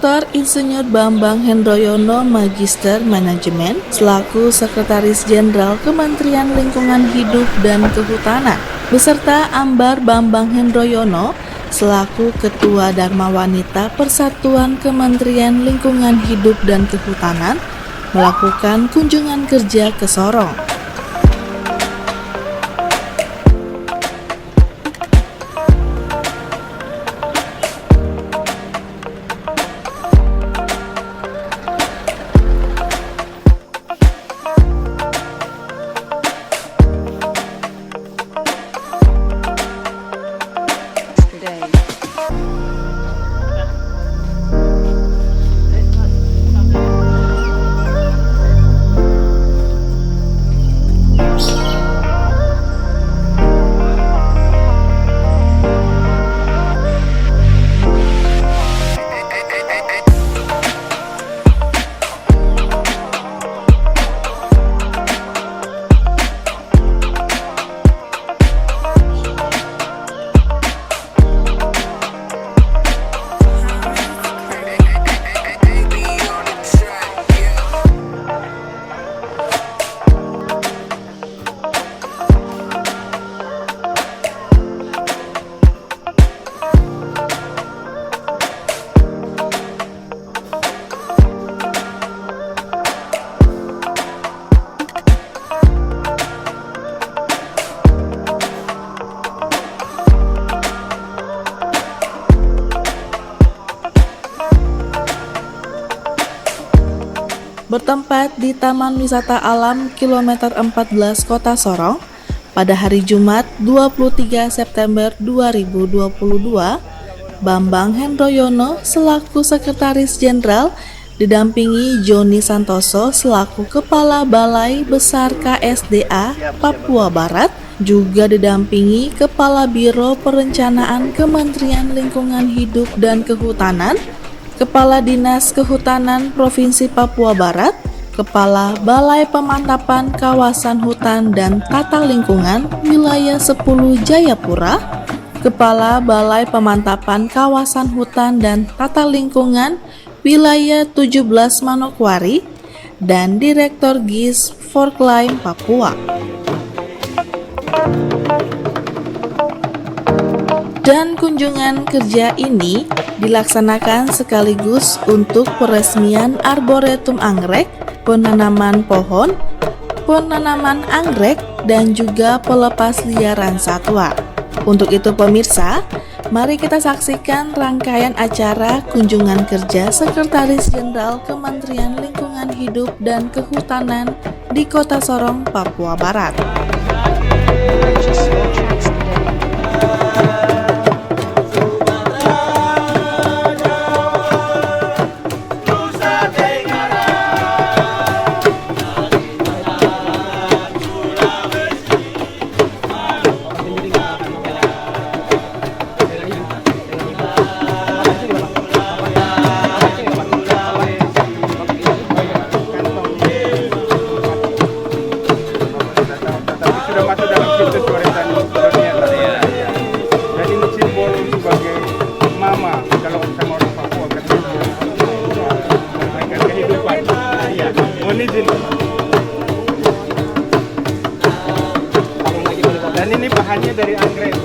Dr. Insinyur Bambang Hendroyono Magister Manajemen selaku Sekretaris Jenderal Kementerian Lingkungan Hidup dan Kehutanan beserta Ambar Bambang Hendroyono selaku Ketua Dharma Wanita Persatuan Kementerian Lingkungan Hidup dan Kehutanan melakukan kunjungan kerja ke Sorong. Bertempat di Taman Wisata Alam Kilometer 14 Kota Sorong pada hari Jumat 23 September 2022, Bambang Hendroyono selaku Sekretaris Jenderal didampingi Joni Santoso selaku Kepala Balai Besar KSDA Papua Barat, juga didampingi Kepala Biro Perencanaan Kementerian Lingkungan Hidup dan Kehutanan, Kepala Dinas Kehutanan Provinsi Papua Barat, Kepala Balai Pemantapan Kawasan Hutan dan Tata Lingkungan Wilayah 10 Jayapura, Kepala Balai Pemantapan Kawasan Hutan dan Tata Lingkungan Wilayah 17 Manokwari, dan Direktur GIS Forklife Papua. Dan kunjungan kerja ini dilaksanakan sekaligus untuk peresmian Arboretum Anggrek, penanaman pohon, penanaman anggrek, dan juga pelepas liaran satwa. Untuk itu pemirsa, mari kita saksikan rangkaian acara kunjungan kerja Sekretaris Jenderal Kementerian Lingkungan Hidup dan Kehutanan di Kota Sorong, Papua Barat. Dan ini bahannya dari anggrek.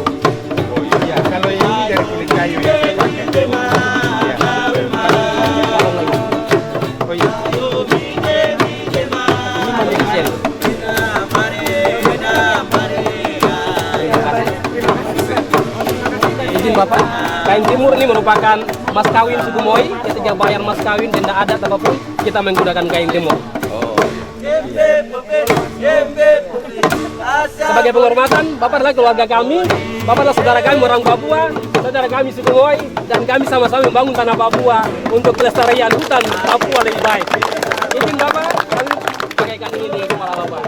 Oh iya, kalau ini dari kulit kayu ya. Oh iya. Izin Bapak, kain timur ini merupakan mas kawin suku Moi. Ketika bayar mas kawin dan tidak ada apapun, kita menggunakan kain timur. Sebagai penghormatan, Bapak adalah keluarga kami, Bapak adalah saudara kami orang Papua, saudara kami suku Moi, dan kami sama-sama membangun tanah Papua untuk pelestarian hutan Papua lebih baik. Izin Bapak, kami pakaikan ini di kepala Bapak.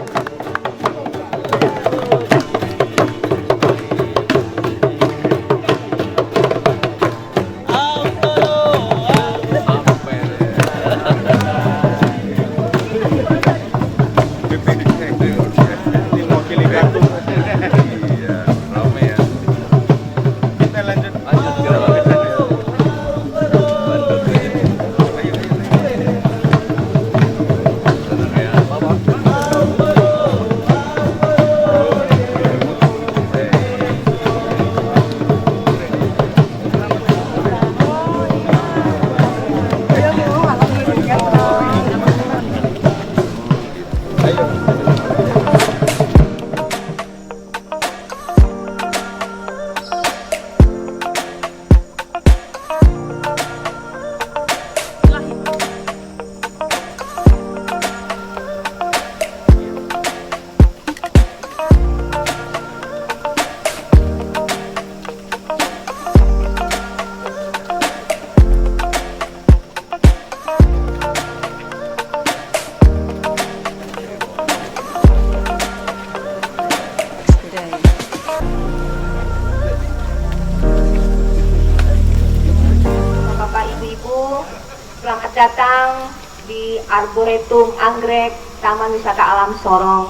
selamat datang di Arboretum Anggrek Taman Wisata Alam Sorong.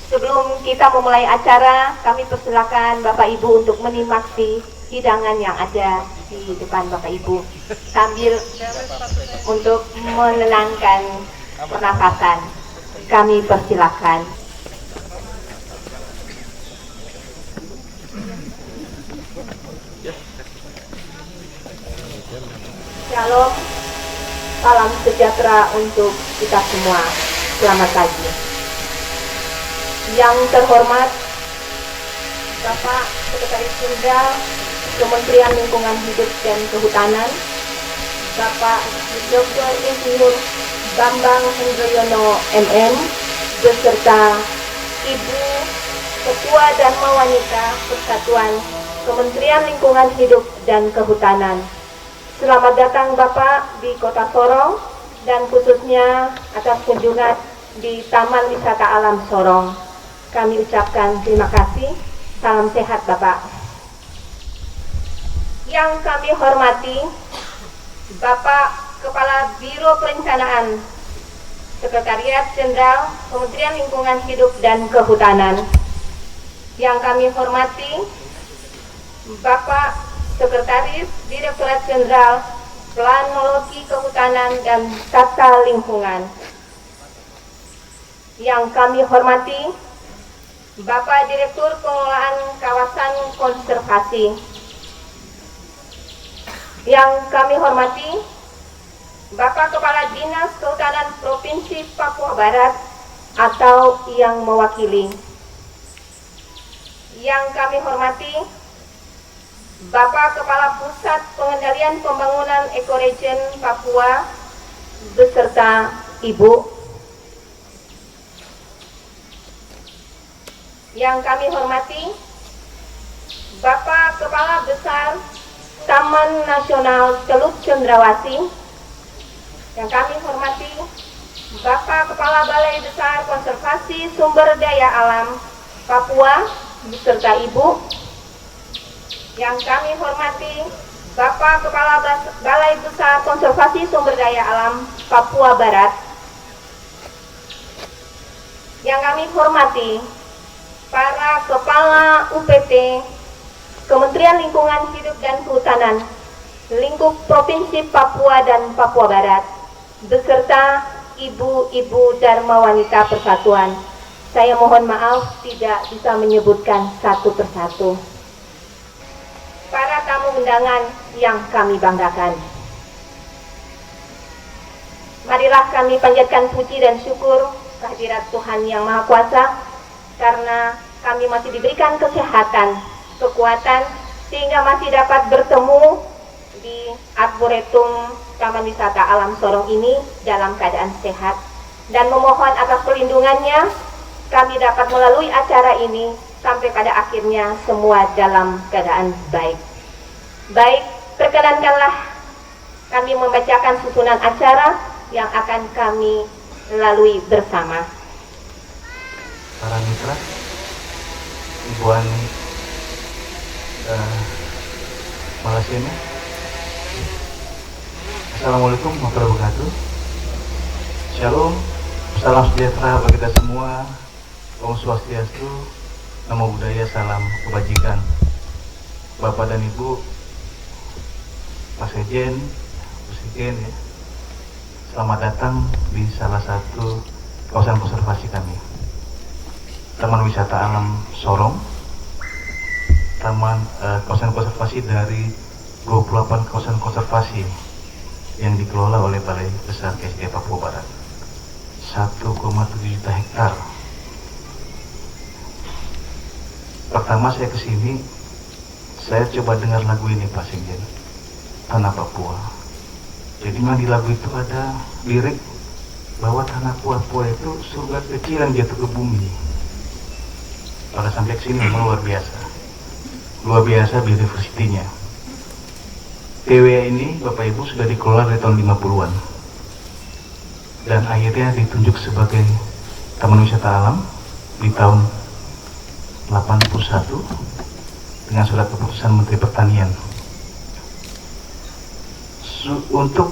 Sebelum kita memulai acara, kami persilakan Bapak Ibu untuk menikmati hidangan yang ada di depan Bapak Ibu sambil untuk menenangkan pernapasan. Kami persilakan. Shalom, salam sejahtera untuk kita semua. Selamat pagi. Yang terhormat Bapak Sekretaris Jenderal Kementerian Lingkungan Hidup dan Kehutanan, Bapak Dr. Insinyur Bambang Hendroyono MM, beserta Ibu Ketua Dharma Wanita Persatuan Kementerian Lingkungan Hidup dan Kehutanan. Selamat datang Bapak di Kota Sorong dan khususnya atas kunjungan di Taman Wisata Alam Sorong. Kami ucapkan terima kasih. Salam sehat Bapak. Yang kami hormati Bapak Kepala Biro Perencanaan Sekretariat Jenderal Kementerian Lingkungan Hidup dan Kehutanan. Yang kami hormati Bapak Sekretaris Direktorat Jenderal Planologi Kehutanan dan Tata Lingkungan. Yang kami hormati Bapak Direktur Pengelolaan Kawasan Konservasi. Yang kami hormati Bapak Kepala Dinas Kehutanan Provinsi Papua Barat atau yang mewakili. Yang kami hormati Bapak Kepala Pusat Pengendalian Pembangunan Ekoregion Papua beserta Ibu. Yang kami hormati Bapak Kepala Besar Taman Nasional Teluk Cendrawasih. Yang kami hormati Bapak Kepala Balai Besar Konservasi Sumber Daya Alam Papua beserta Ibu. Yang kami hormati Bapak Kepala Balai Besar Konservasi Sumber Daya Alam Papua Barat. Yang kami hormati para Kepala UPT Kementerian Lingkungan Hidup dan Kehutanan lingkup Provinsi Papua dan Papua Barat beserta Ibu-Ibu Dharma Wanita Persatuan. Saya mohon maaf tidak bisa menyebutkan satu persatu. Para tamu undangan yang kami banggakan, marilah kami panjatkan puji dan syukur kehadirat Tuhan Yang Maha Kuasa karena kami masih diberikan kesehatan, kekuatan sehingga masih dapat bertemu di Arboretum Taman Wisata Alam Sorong ini dalam keadaan sehat, dan memohon atas perlindungannya kami dapat melalui acara ini sampai pada akhirnya semua dalam keadaan baik. Baik, perkenankanlah kami membacakan susunan acara yang akan kami lalui bersama. Para mitra, Ibu Ani Malasena. Assalamualaikum warahmatullahi wabarakatuh. Shalom, salam sejahtera bagi kita semua. Om Swastiastu, Namo Buddhaya, salam kebajikan. Bapak dan Ibu, Pak Sekjen, Bu Sekjen, ya. Selamat datang di salah satu kawasan konservasi kami, Taman Wisata Alam Sorong. Kawasan konservasi dari 28 kawasan konservasi yang dikelola oleh Balai Besar KSD Papua Barat, 1,7 juta hektar. Pertama saya kesini, saya coba dengar lagu ini Pak Sekjen, Tanah Papua. Jadi di lagu itu ada lirik bahwa tanah Papua itu surga kecil yang jatuh ke bumi. Pada sampai kesini memang luar biasa biodiversitinya. TWA ini Bapak Ibu sudah dikelola dari tahun 50-an dan akhirnya ditunjuk sebagai Taman Wisata Alam di tahun 81 dengan surat keputusan Menteri Pertanian. Untuk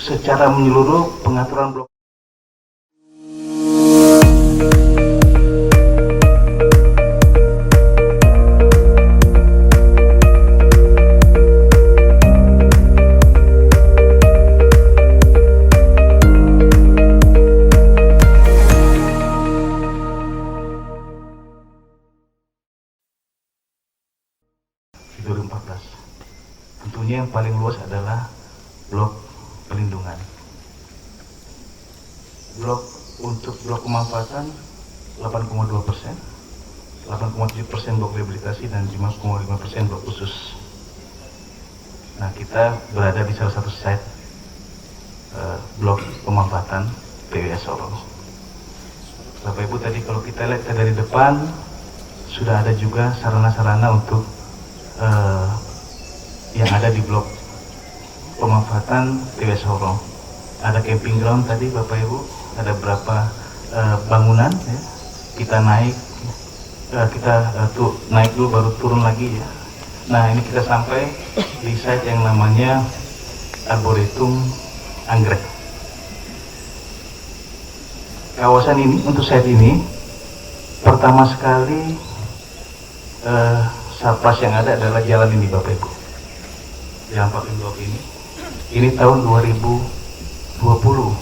secara menyeluruh pengaturan blok. Tentunya yang paling luas adalah blok pelindungan. Untuk blok pemanfaatan 8,2%, 8,7% blok rehabilitasi dan 5,5% blok khusus. Nah, kita berada di salah satu site blok pemanfaatan TWS Sorong. Bapak Ibu, tadi kalau kita lihat dari depan sudah ada juga sarana-sarana untuk yang ada di blok pemanfaatan TWS Sorong. Ada camping ground tadi Bapak Ibu, ada berapa bangunan ya. Kita naik, naik dulu baru turun lagi ya. Nah, ini kita sampai di site yang namanya Arboretum Anggrek. Kawasan ini, untuk site ini pertama sekali surplus yang ada adalah jalan ini Bapak Ibu, jalan Pakai Blok ini tahun 2020.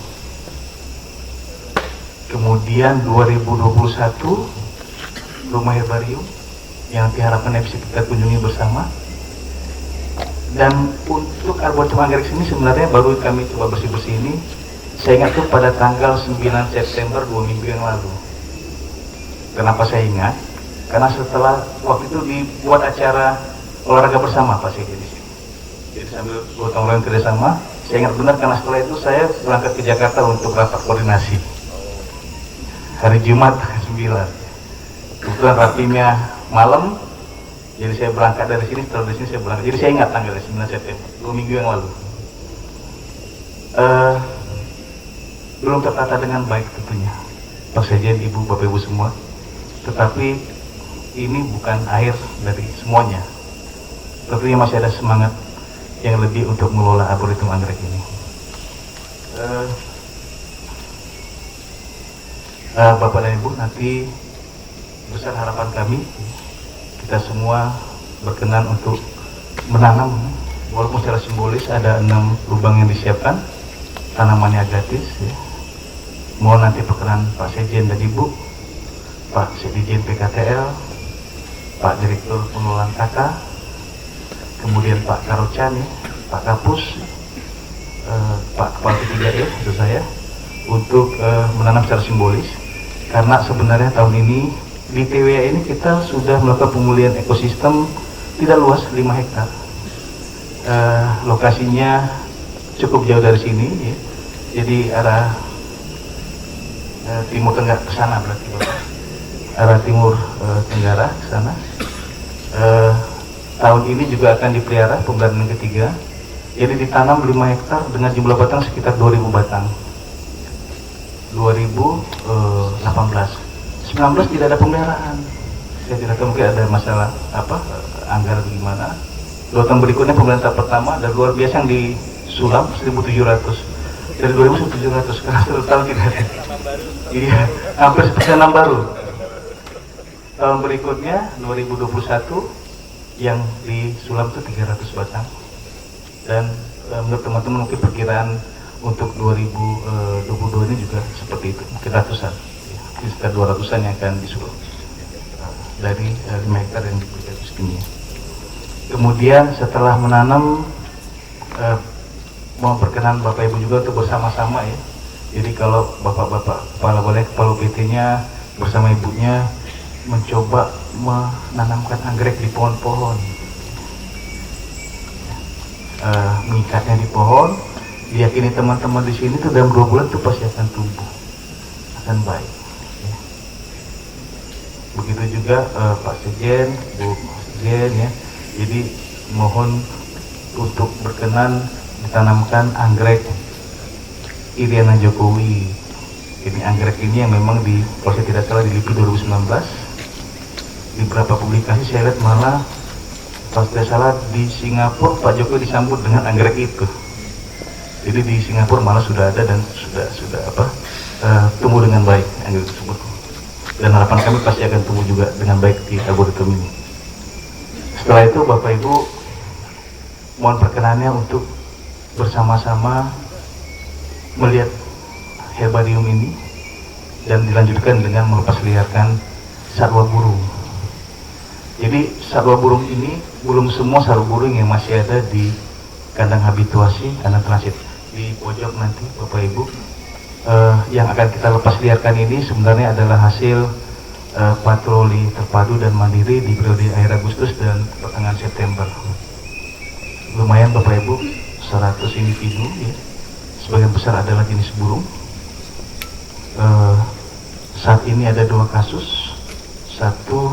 Kemudian 2021 rumah herbarium yang diharapkan bisa kita kunjungi bersama. Dan untuk Arboretum Anggrek ini sebenarnya baru kami coba bersih-bersih ini. Saya ingat tuh pada tanggal 9 September 2 minggu yang lalu. Kenapa saya ingat? Karena setelah waktu itu dibuat acara olahraga bersama Pak Segi di sini. Jadi sambil gotong royong kerjasama, saya ingat benar karena setelah itu saya berangkat ke Jakarta untuk rapat koordinasi. Hari Jumat 9. Kebetulan rapinya malam, jadi saya berangkat dari sini, setelah dari sini saya berangkat. Jadi saya ingat tanggal 9 September, 2 minggu yang lalu. Belum tertata dengan baik tentunya, Pak Sekjen, Ibu, Bapak Ibu semua. Tetapi ini bukan akhir dari semuanya. Tentunya masih ada semangat yang lebih untuk mengelola Arboretum Anggrek ini. Bapak dan Ibu, nanti besar harapan kami kita semua berkenan untuk menanam, walaupun secara simbolis ada 6 lubang yang disiapkan, tanamannya gratis ya. Mohon nanti perkenan Pak Sekjen dan Ibu, Pak Sekjen PKTL, Pak Direktur Pengelolaan KK, kemudian Pak Karocan ya, Pak Kapus, Pak Kepala P3E itu saya, untuk menanam secara simbolis. Karena sebenarnya tahun ini di TWA ini kita sudah melakukan pemulihan ekosistem tidak luas, 5 hektar. Lokasinya cukup jauh dari sini ya. Jadi arah timur tenggara ke sana, berarti Bapak. Arah timur tenggara ke sana. Tahun ini juga akan dipelihara pemeliharaan ketiga. Jadi ditanam 5 hektar dengan jumlah batang sekitar 2000 batang. 2018, 19 tidak ada pemeliharaan. Saya tidak tahu, mungkin ada masalah anggaran gimana. 2 tahun berikutnya pemeliharaan tahap pertama dan luar biasa yang disulam 1.700 dari 2.700 karena 1 tahun tidak ada. Iya, hampir seperti tanam baru. Tahun berikutnya 2021 yang disulam itu 300 batang. Dan menurut teman-teman mungkin perkiraan untuk 2022 ini juga seperti itu, mungkin ratusan, ya, sekitar 200-an yang akan disuruh dari 5 hektar yang diberikan ini. Kemudian setelah menanam, mau perkenan Bapak Ibu juga untuk bersama-sama ya. Jadi kalau Bapak-Bapak kepala balai, kepala PT-nya bersama ibunya mencoba menanamkan anggrek di pohon-pohon, mengikatnya di pohon. Diyakini teman-teman di sini tuh dalam 2 bulan tuh pasti akan tumbuh, akan baik. Ya. Begitu juga Pak Sekjen, Bu Sekjen ya. Jadi mohon untuk berkenan ditanamkan anggrek Iriana Jokowi. Ini anggrek ini yang memang kalau saya tidak salah di LIPI 2019. Di beberapa publikasi saya lihat malah kalau tidak salah di Singapura Pak Jokowi disambut dengan anggrek itu. Jadi di Singapura malah sudah ada dan sudah tumbuh dengan baik anggrek tersebut. Dan harapan kami pasti akan tumbuh juga dengan baik di arboretum ini. Setelah itu Bapak Ibu mohon perkenannya untuk bersama-sama melihat herbarium ini dan dilanjutkan dengan melepasliarkan satwa burung. Jadi satwa burung ini belum semua satwa burung yang masih ada di kandang habituasi, kandang transit. Di pojok nanti Bapak Ibu yang akan kita lepas liarkan ini sebenarnya adalah hasil patroli terpadu dan mandiri di periode akhir Agustus dan pertengahan September. Lumayan Bapak Ibu, 100 individu ya. Sebagian besar adalah jenis burung. Saat ini ada 2 kasus. Satu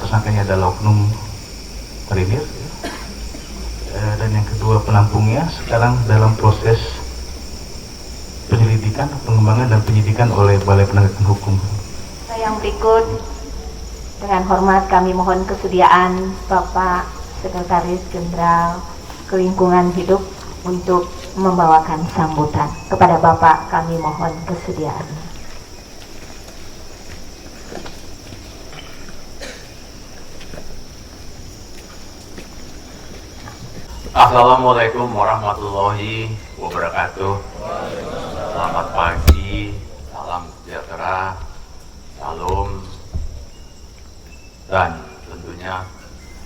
tersangkanya adalah oknum marinir ya. Dan yang kedua penampungnya sekarang dalam proses penyelidikan, pengembangan dan penyidikan oleh Balai Penegakan Hukum. Yang berikut, dengan hormat kami mohon kesediaan Bapak Sekretaris Jenderal Kelingkungan Hidup untuk membawakan sambutan. Kepada Bapak kami mohon kesediaan. Assalamualaikum warahmatullahi wabarakatuh. Selamat pagi, salam sejahtera, salam, dan tentunya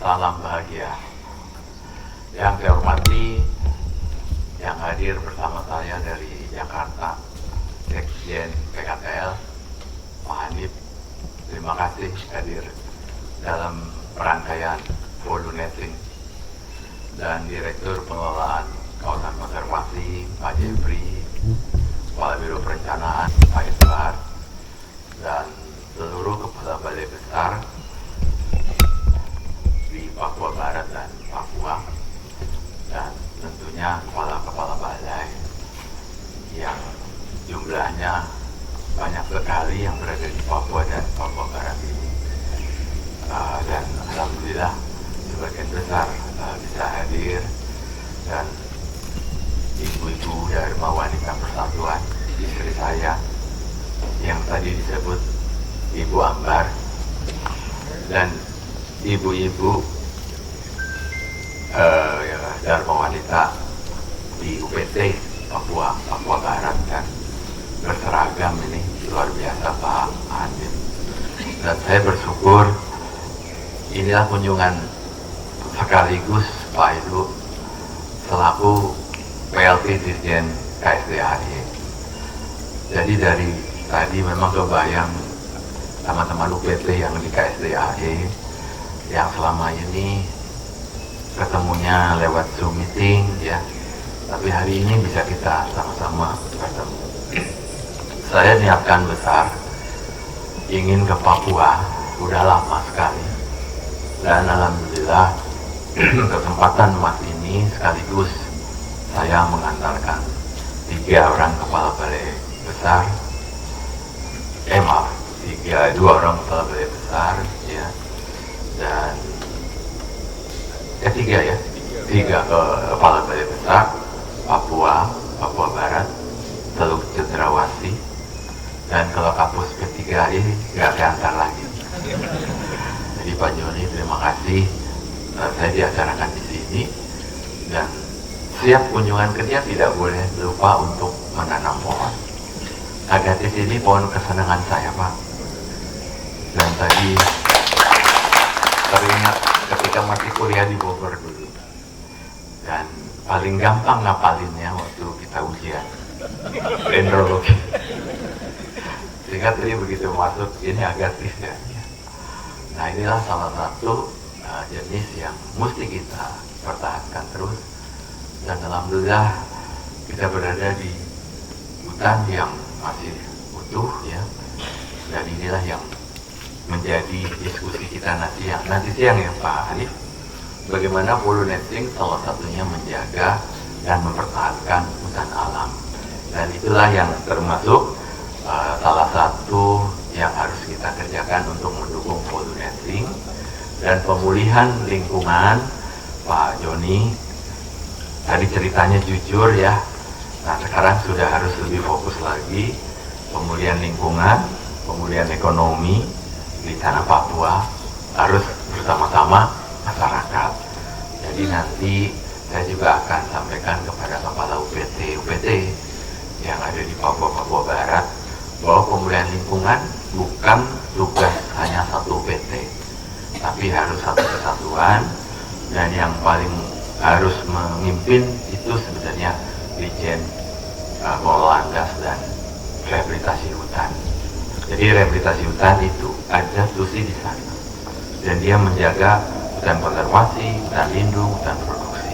salam bahagia. Yang saya hormati, yang hadir bersama saya dari Jakarta, Sekjen PKTL, Pak Hanif, terima kasih hadir dalam rangkaian Voluneting, dan Direktur Pengelolaan Kawasan Konservasi Pak Jeffrey, Kepala Biro Perencanaan Pak Edward, dan seluruh Kepala Balai Besar di Papua Barat dan Papua, dan tentunya Kepala-Kepala Balai yang jumlahnya banyak sekali yang berada di Papua dan Papua Barat ini. Dan Alhamdulillah sebagian besar bisa hadir, dan ibu-ibu Dharma Wanita Persatuan, istri saya yang tadi disebut Ibu Ambar, dan ibu-ibu Dharma Wanita di UPT Papua Barat, dan berseragam ini luar biasa Pak Hanif. Dan saya bersyukur inilah kunjungan sekaligus Pak Ibu selaku PLT Dirjen KSDAY. Jadi dari tadi memang kebayang teman-teman UPT yang di KSDAY yang selama ini ketemunya lewat Zoom meeting ya, tapi hari ini bisa kita sama-sama bertemu. Saya niatkan besar ingin ke Papua udah lama sekali, dan alhamdulillah kesempatan emas ini sekaligus saya mengantarkan 3 orang kepala balai besar, dua orang kepala balai besar ya, dan tiga kepala balai besar Papua Barat, Teluk Cendrawasih, dan kalau kapus P3I nggak diantar lagi. Jadi Pak Joni terima kasih, saya diacarakan di sini, dan siap kunjungan kerja tidak boleh lupa untuk menanam pohon. Agatis ini pohon kesenangan saya Pak, dan tadi teringat ketika masih kuliah di Bogor dulu, dan paling gampang ngapalinnya waktu kita ujian dendrologi. Sehingga tadi begitu masuk ini agatis ya. Nah inilah salah satu jenis yang mesti kita pertahankan terus, dan alhamdulillah kita berada di hutan yang masih utuh ya, dan inilah yang menjadi diskusi kita nanti siang ya Pak Hanif, bagaimana Voluneting salah satunya menjaga dan mempertahankan hutan alam, dan itulah yang termasuk salah satu yang harus kita kerjakan untuk mendukung Voluneting dan pemulihan lingkungan. Pak Joni tadi ceritanya jujur ya. Nah sekarang sudah harus lebih fokus lagi, pemulihan lingkungan, pemulihan ekonomi di tanah Papua harus bersama-sama masyarakat. Jadi nanti saya juga akan sampaikan kepada kepala UPT yang ada di Papua Barat bahwa pemulihan lingkungan bukan tugas hanya satu UPT, tapi harus satu kesatuan, dan yang paling harus memimpin itu sebenarnya Dirjen Pengelolaan Gas dan Rehabilitasi Hutan. Jadi rehabilitasi hutan itu ada tusi di sana, dan dia menjaga hutan konservasi, hutan lindung, hutan produksi.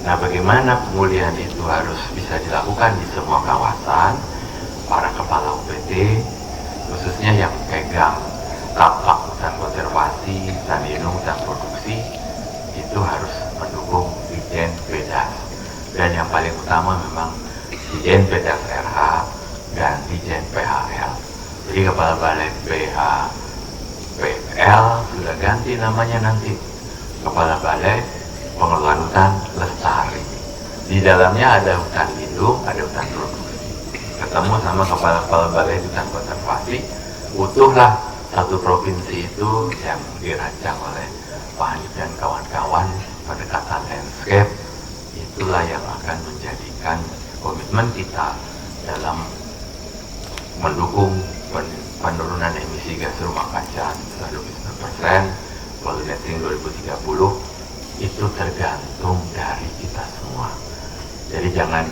Nah, bagaimana pemulihan itu harus bisa dilakukan di semua kawasan? Para kepala UPT, khususnya yang pegang tapak hutan konservasi, hutan lindung, hutan produksi, itu harus mendukung Dirjen Pedas. Dan yang paling utama memang Dirjen Pedas RH dan Dirjen PHL. Jadi kepala balai PHL sudah ganti namanya nanti, kepala balai pengelolaan hutan lestari. Di dalamnya ada hutan lindung, ada hutan produksi. Ketemu sama kepala balai hutan konservasi, utuhlah satu provinsi itu yang dirancang oleh Pak Hanif dan kawan-kawan, pendekatan landscape. Itulah yang akan menjadikan komitmen kita dalam mendukung penurunan emisi gas rumah kaca 29%, lalu netting 2030, itu tergantung dari kita semua. Jadi jangan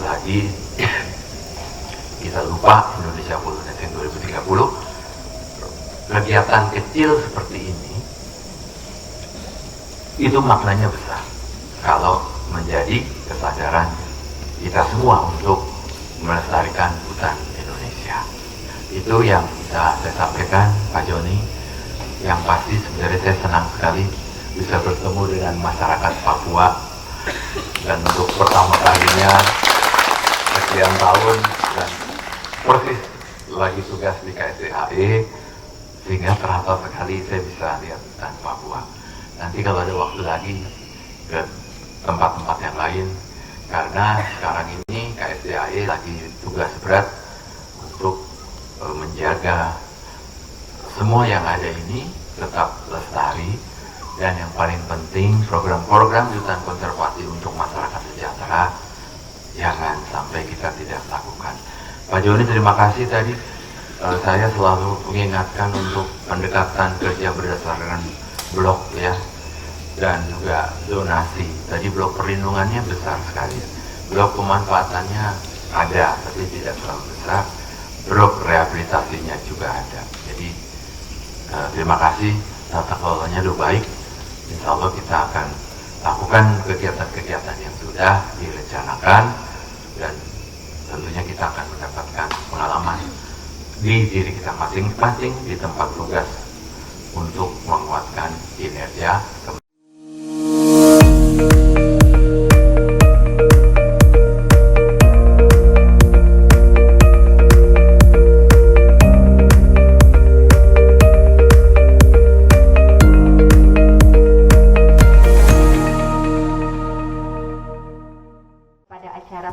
lagi kita lupa Indonesia full netting 2030. Kegiatan kecil seperti ini itu maknanya besar kalau menjadi kesadaran kita semua untuk melestarikan hutan Indonesia. Itu yang bisa saya sampaikan, Pak Joni. Yang pasti sebenarnya saya senang sekali bisa bertemu dengan masyarakat Papua, dan untuk pertama kalinya sekian tahun dan persis lagi tugas di KSDAE, sehingga terasa sekali saya bisa lihat hutan Papua. Nanti kalau ada waktu lagi ke tempat-tempat yang lain, karena sekarang ini KSDAE lagi tugas berat untuk menjaga semua yang ada ini tetap lestari, dan yang paling penting program-program hutan konservasi untuk masyarakat sejahtera jangan sampai kita tidak lakukan. Pak Joni, terima kasih tadi. Saya selalu mengingatkan untuk pendekatan kerja berdasarkan blok ya, dan juga zonasi. Tadi blok perlindungannya besar sekali, blok pemanfaatannya ada tapi tidak terlalu besar, blok rehabilitasinya juga ada. Jadi terima kasih, tata kelolanya lebih baik. Insya Allah kita akan lakukan kegiatan-kegiatan yang sudah direncanakan, dan tentunya kita akan mendapatkan pengalaman di diri kita masing-masing di tempat tugas untuk menguatkan kinerja.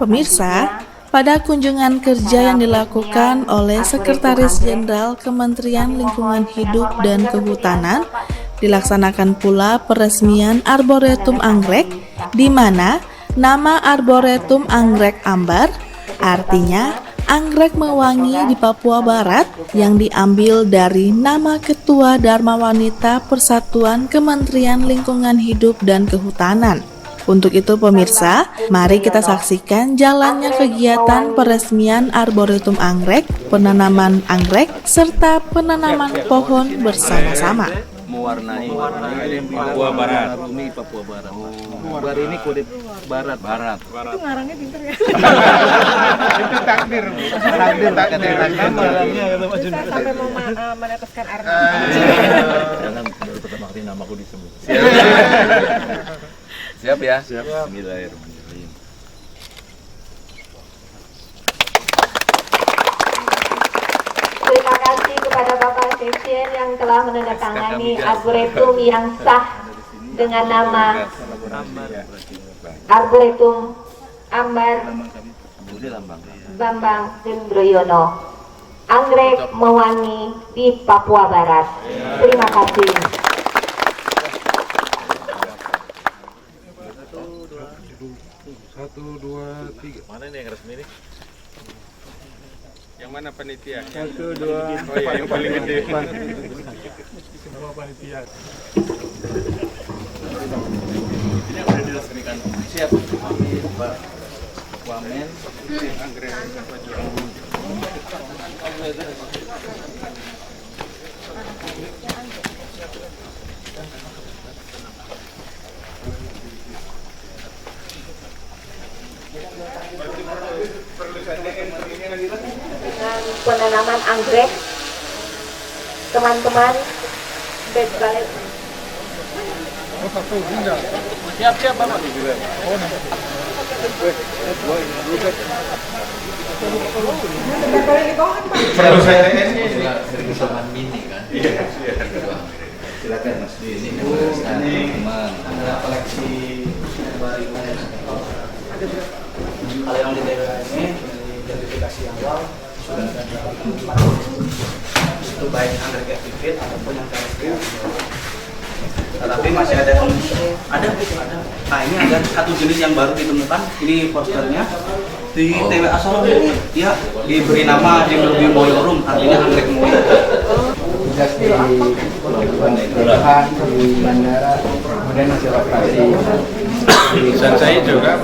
Pemirsa, pada kunjungan kerja yang dilakukan oleh Sekretaris Jenderal Kementerian Lingkungan Hidup dan Kehutanan, dilaksanakan pula peresmian Arboretum Anggrek, di mana nama Arboretum Anggrek Ambar artinya anggrek mewangi di Papua Barat, yang diambil dari nama Ketua Dharma Wanita Persatuan Kementerian Lingkungan Hidup dan Kehutanan. Untuk itu pemirsa, mari kita saksikan jalannya kegiatan peresmian Arboretum Anggrek, penanaman anggrek, serta penanaman pohon bersama-sama. Mewarnai Papua Barat. Papua Barat. Barat ini kulit barat. Itu ngarangnya pinter ya. Itu takdir. Malamnya ya Pak Jun. Sampai mau meneteskan air. Jangan baru pertama kali namaku disebut. Siap ya? Siap. Bismillahirrahmanirrahim. Terima kasih kepada Bapak Sekjen yang telah menandatangani arboretum yang sah dengan nama Arboretum Ambar Bambang Hendroyono, Anggrek Mewangi di Papua Barat. Terima kasih. Satu, dua, tiga. Mana nih yang resmi nih? Yang mana panitia? Satu, dua. Oh iya, yang paling gede. Semua panitia. Ini yang udah diresmikan. Siap. Pak Wamen. Anggrek Dengan penanaman anggrek, teman-teman bed balet Siap Bapak. perlu saya Kesamaan mini kan? Silakan Mas di sini teman-teman. Ada koleksi baru kalau yang di daerah ini dari identifikasi awal sudah ada itu baik anggrek epifit ataupun yang terrestrial. Tetapi masih ada. Nah ini ada satu jenis yang baru ditemukan. Ini posternya di TWA Solo ini. Ya diberi nama Dendrobium, artinya anggrek moy. Tugas di pelabuhan di bandara, kemudian masih operasi. dan saya juga.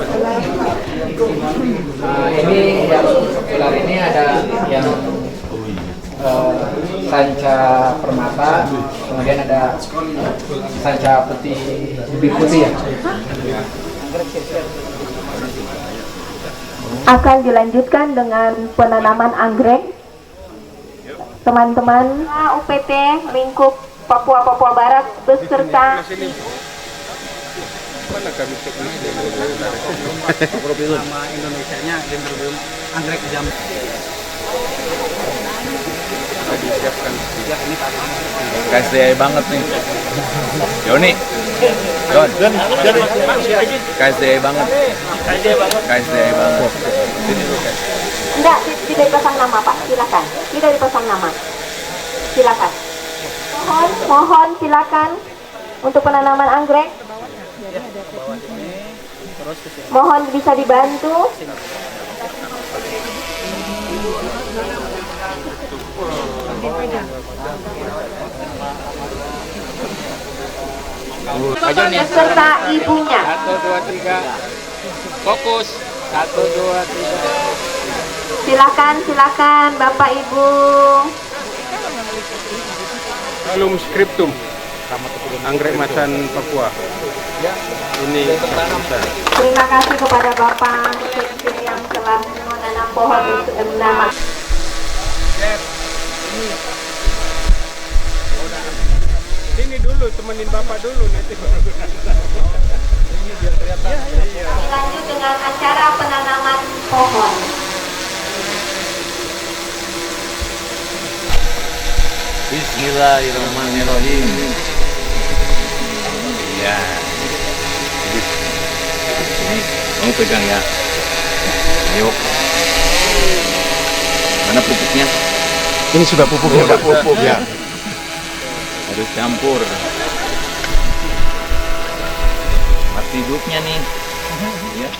Ini yang ular ini ada yang sanca permata, kemudian ada sanca putih, lebih putih ya. akan dilanjutkan dengan penanaman anggrek. Teman-teman UPT lingkup Papua Barat beserta Mana kami Nama Indonesianya Dendrobium anggrek jam. disiapkan. Ya ini KSDI banget nih. Yoni. KSDI banget. KSDI banget. Sini lu guys. Enggak, tidak dipasang nama Pak, silakan. Tidak dipasang nama. Silakan. Mohon silakan untuk penanaman anggrek. Mohon bisa dibantu. Beserta ibunya. 1, 2, 3. Fokus. 1, 2, 3. Silakan Bapak Ibu. Alum skriptum. Anggrek macan Papua. Ini Terima kasih kepada Bapak Sekjen yang telah menanam pohon untuk nama. Ini dulu, temenin Bapak dulu nanti baru. Lanjut dengan acara penanaman pohon. Bismillahirrahmanirrahim. Iya. Ini kamu pegang ya. Yuk. Mana pupuknya? Ini sudah pupuk ya, Pak? Pupuk ya. Harus campur. Mati hidupnya nih. Ya.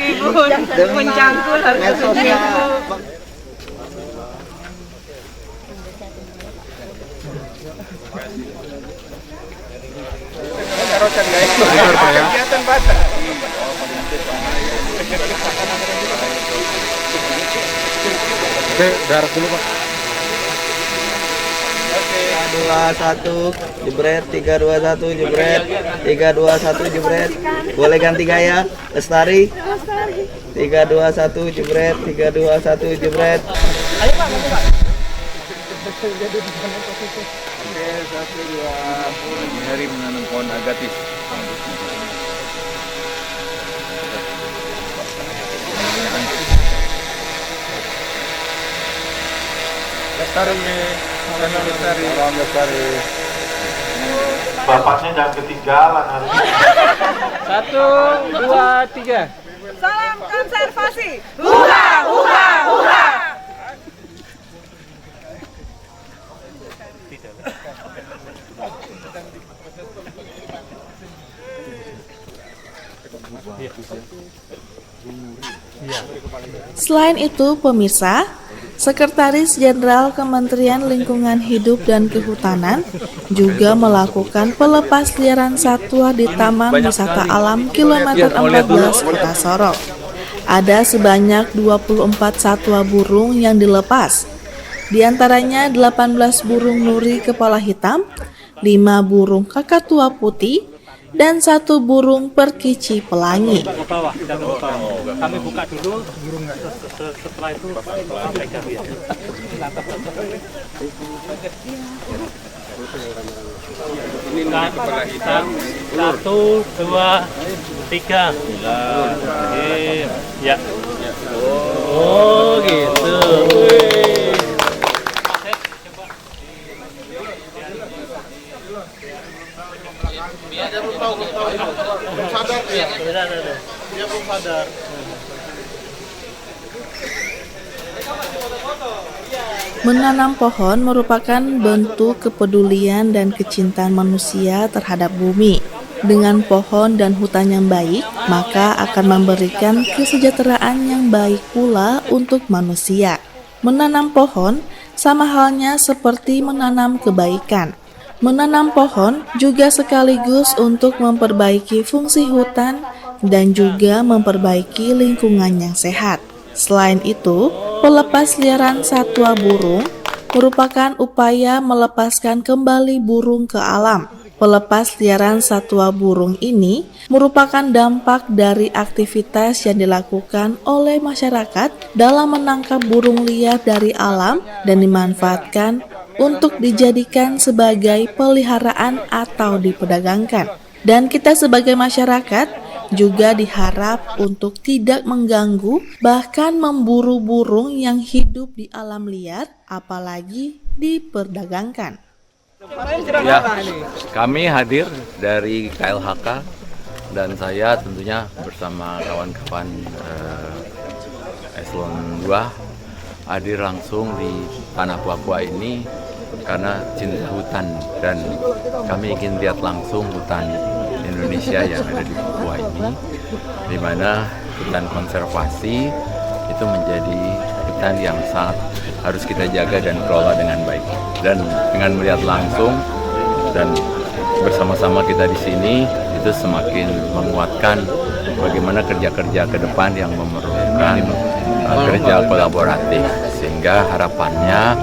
Meskipun mencangkul harus Taruhkan guys. Kegiatan batas. Oke, darat dulu Pak. 2 1 jebret 3 2 1 jebret 3 2 1 jebret boleh ganti gaya Lestari 3 2 1 jebret 3 2 1 jebret. Ayo Pak, Pak. Oke, 1, 2. Pagi hari menanam pohon agatis. Lestari nih. Bapaknya jangan ketinggalan hari ini. 1, 2, 3. Salam konservasi. Hurra, hurra, hurra. Selain itu, pemirsa, Sekretaris Jenderal Kementerian Lingkungan Hidup dan Kehutanan juga melakukan pelepasliaran satwa di Taman Wisata Alam Kilometer 14 Kota Sorong. Ada sebanyak 24 satwa burung yang dilepas. Di antaranya 18 burung nuri kepala hitam, 5 burung kakatua putih, dan 1 burung perkici pelangi. Kami buka dulu. Setelah itu ini kepala hitam. 1, 2, 3. Ya. Oh gitu. Menanam pohon merupakan bentuk kepedulian dan kecintaan manusia terhadap bumi. Dengan pohon dan hutan yang baik, maka akan memberikan kesejahteraan yang baik pula untuk manusia. Menanam pohon sama halnya seperti menanam kebaikan. Menanam pohon juga sekaligus untuk memperbaiki fungsi hutan dan juga memperbaiki lingkungan yang sehat. Selain itu, pelepasliaran satwa burung merupakan upaya melepaskan kembali burung ke alam. Pelepasliaran satwa burung ini merupakan dampak dari aktivitas yang dilakukan oleh masyarakat dalam menangkap burung liar dari alam dan dimanfaatkan untuk dijadikan sebagai peliharaan atau diperdagangkan. Dan kita sebagai masyarakat juga diharap untuk tidak mengganggu bahkan memburu burung yang hidup di alam liar, apalagi diperdagangkan. Ya, kami hadir dari KLHK dan saya tentunya bersama kawan-kawan Eselon 2 hadir langsung di tanah Papua ini karena cinta hutan dan kami ingin lihat langsung hutan Indonesia yang ada di Papua ini, di mana hutan konservasi itu menjadi hutan yang sangat harus kita jaga dan kelola dengan baik. Dan dengan melihat langsung dan bersama-sama kita di sini itu semakin menguatkan bagaimana kerja-kerja ke depan yang memerlukan kerja kolaboratif, sehingga harapannya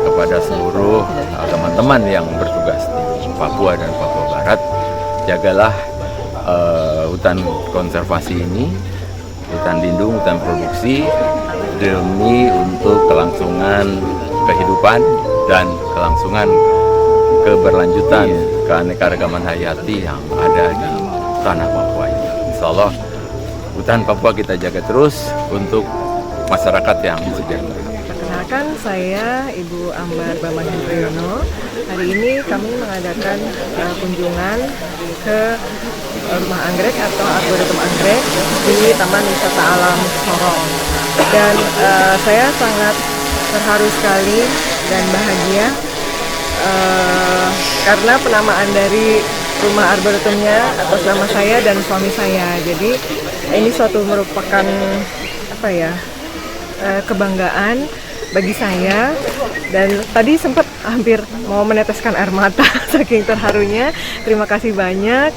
kepada seluruh teman-teman yang bertugas di Papua dan Papua Barat, jagalah hutan konservasi ini, hutan lindung, hutan produksi, demi untuk kelangsungan kehidupan dan kelangsungan keberlanjutan keanekaragaman hayati yang ada di tanah Papua ini. Insya Allah hutan Papua kita jaga terus untuk masyarakat yang sejahtera. Perkenalkan, saya Ibu Ambar Bambang Hendriono. Hari ini kami mengadakan kunjungan ke Rumah Anggrek atau Arboretum Anggrek di Taman Wisata Alam Sorong. Dan saya sangat terharu sekali dan bahagia karena penamaan dari rumah arboretumnya atas nama saya dan suami saya. Jadi ini suatu merupakan kebanggaan bagi saya, dan tadi sempat hampir mau meneteskan air mata saking terharunya. Terima kasih banyak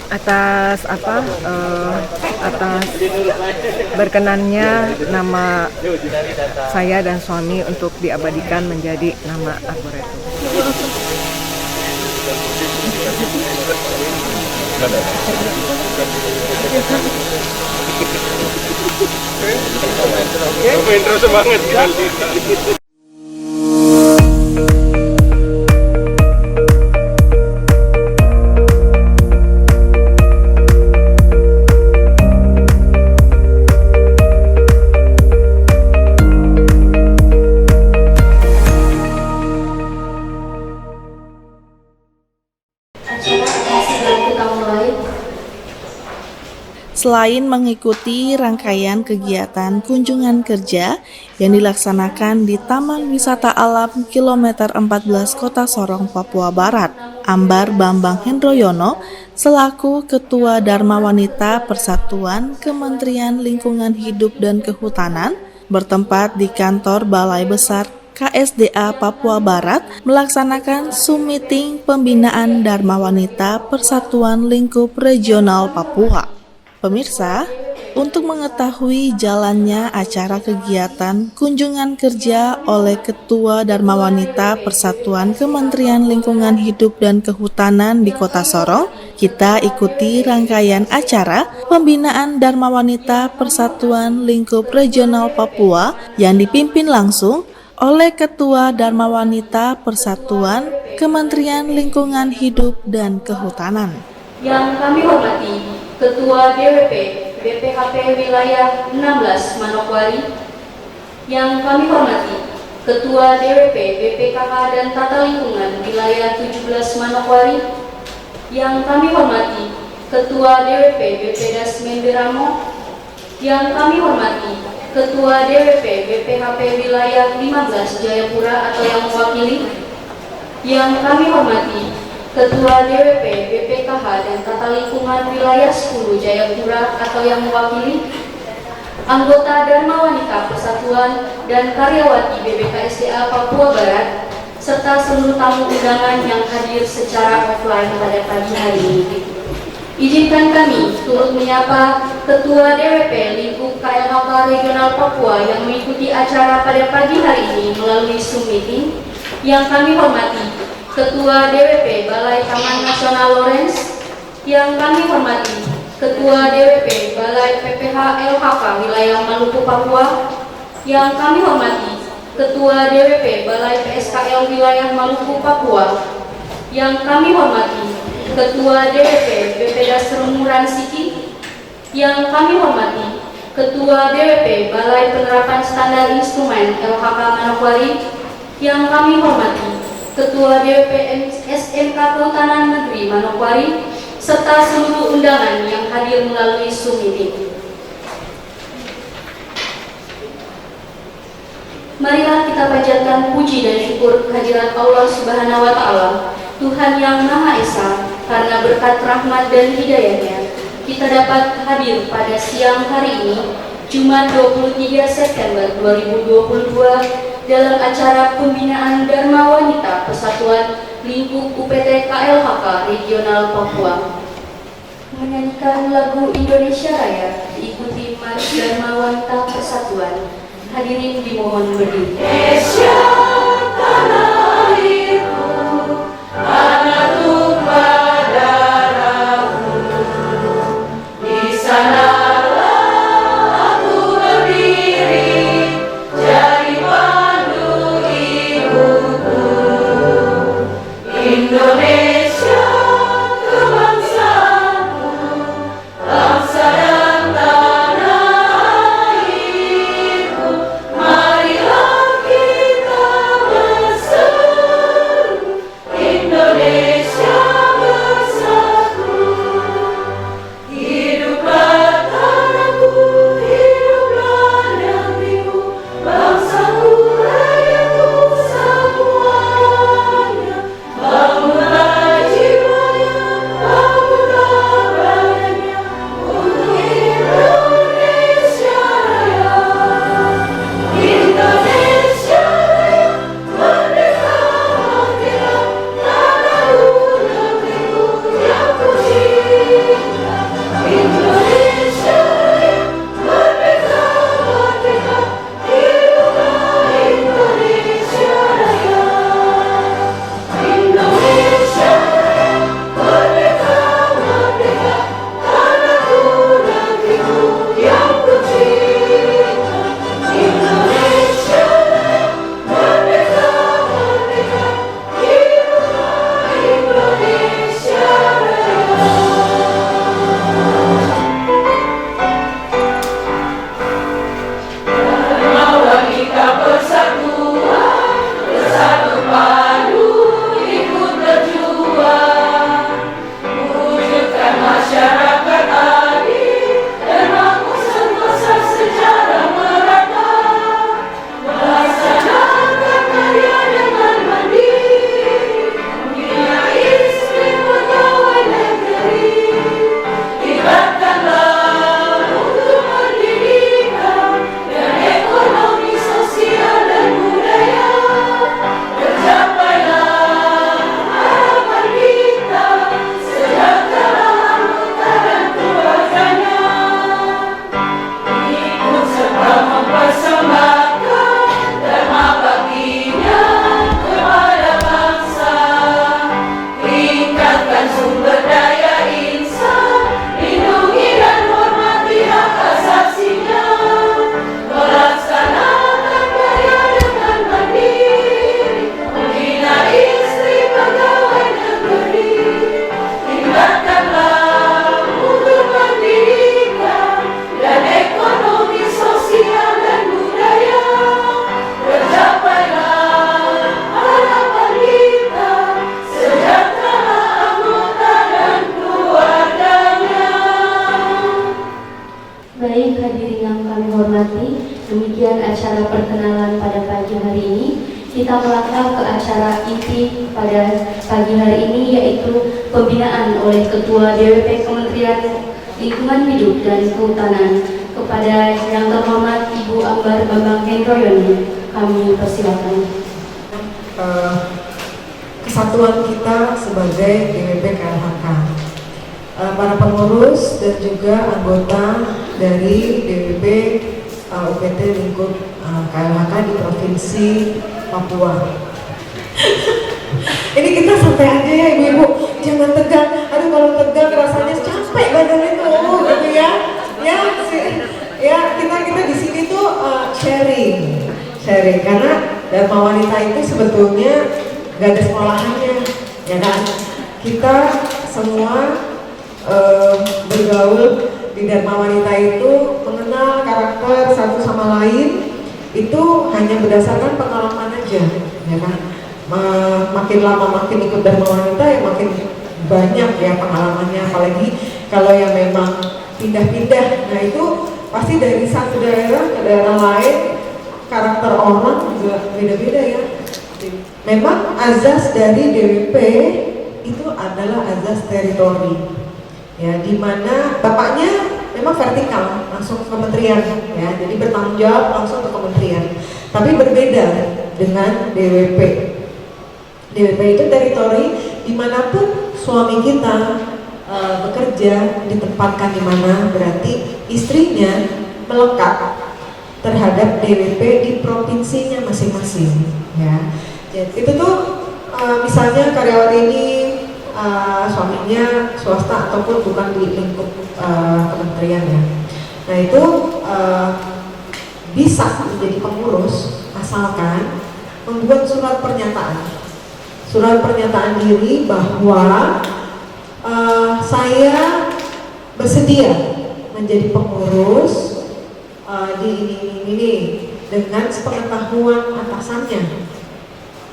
atas berkenannya nama saya dan suami untuk diabadikan menjadi nama arboretum. Terus semangat. selain mengikuti rangkaian kegiatan kunjungan kerja yang dilaksanakan di Taman Wisata Alam Kilometer 14 Kota Sorong, Papua Barat, Ambar Bambang Hendroyono selaku Ketua Dharma Wanita Persatuan Kementerian Lingkungan Hidup dan Kehutanan bertempat di kantor Balai Besar KSDA Papua Barat melaksanakan Zoom meeting pembinaan Dharma Wanita Persatuan Lingkup Regional Papua. Pemirsa, untuk mengetahui jalannya acara kegiatan kunjungan kerja oleh Ketua Dharma Wanita Persatuan Kementerian Lingkungan Hidup dan Kehutanan di Kota Sorong, kita ikuti rangkaian acara pembinaan Dharma Wanita Persatuan Lingkup Regional Papua yang dipimpin langsung oleh Ketua Dharma Wanita Persatuan Kementerian Lingkungan Hidup dan Kehutanan. Yang kami hormati Ketua DWP BPHP Wilayah 16 Manokwari. Yang kami hormati Ketua DWP BPKH dan Tata Lingkungan Wilayah 17 Manokwari. Yang kami hormati Ketua DWP BPDAS Menderamo. Yang kami hormati Ketua DWP BPHP Wilayah 15 Jayapura atau yang mewakili. Yang kami hormati Ketua DWP BPKH dan Tata Lingkungan Wilayah 10 Jayapura atau yang mewakili. Anggota Dharma Wanita Persatuan dan karyawati BBKSDA Papua Barat serta seluruh tamu undangan yang hadir secara offline pada pagi hari ini. Izinkan kami turut menyapa Ketua DWP Lingkup KLHK Regional Papua yang mengikuti acara pada pagi hari ini melalui Zoom meeting. Yang kami hormati Ketua DWP Balai Taman Nasional Lawrence. Yang kami hormati Ketua DWP Balai PPH LHK Wilayah Maluku Papua. Yang kami hormati Ketua DWP Balai PSKL Wilayah Maluku Papua. Yang kami hormati Ketua DWP BPDAS Rumuran Siki. Yang kami hormati Ketua DWP Balai Penerapan Standar Instrumen LHK Manokwari. Yang kami hormati Ketua DWP SMK Kehutanan Negeri Manokwari serta seluruh undangan yang hadir melalui Zoom meeting. Marilah kita panjatkan puji dan syukur kehadirat Allah Subhanahu wa Ta'ala, Tuhan yang Maha Esa, karena berkat rahmat dan hidayahnya kita dapat hadir pada siang hari ini, Jumat 23 September 2022 dalam acara pembinaan Dharma Wanita Persatuan Lingkup UPT KLHK Regional Papua. Menyanyikan lagu Indonesia Raya diikuti March Dharma Wanita Persatuan. Hadirin dimohon berdiri. Indonesia tanah airku, tanah tumpah darahmu, di sanalah aku berdiri, jadi pandu ibuku. Indonesia kebangsaanku, bangsa dan tanah airku, marilah kita bersatu. demikian acara perkenalan pada pagi hari ini. Kita melangkah ke acara inti pada pagi hari ini, yaitu pembinaan oleh Ketua DWP Kementerian Lingkungan Hidup dan Kehutanan kepada yang terhormat Ibu Ambar Bambang Hendroyono. Kami persilakan. Kesatuan kita sebagai DWP KLHK, para pengurus dan juga anggota dari DWP UPT lingkup KLHK di Provinsi Papua. Ini kita santai aja ya ibu-ibu, jangan tegang. Aduh kalau tegang rasanya capek badan itu, gitu ya. Ya kita di sini tuh sharing karena Dharma Wanita itu sebetulnya gak ada sekolahannya, ya kan? Kita semua bergaul di Dharma Wanita itu mengenal karakter satu sama lain itu hanya berdasarkan pengalaman aja, ya kan? Makin lama makin ikut Dharma Wanita ya makin banyak ya pengalamannya, apalagi kalau yang memang pindah-pindah. Nah itu pasti dari satu daerah ke daerah lain karakter orang juga beda-beda ya. Memang azas dari DWP itu adalah azas teritori, ya, di mana bapaknya memang vertikal langsung ke kementerian, ya, jadi bertanggung jawab langsung ke kementerian. Tapi berbeda dengan DWP. DWP itu teritori dimanapun suami kita bekerja, ditempatkan di mana, berarti istrinya melekat terhadap DWP di provinsinya masing-masing, ya. Itu tuh misalnya karyawan ini suaminya swasta ataupun bukan di lingkup kementerian ya. Nah itu bisa menjadi pengurus asalkan membuat surat pernyataan diri bahwa saya bersedia menjadi pengurus di ini dengan sepengetahuan atasannya.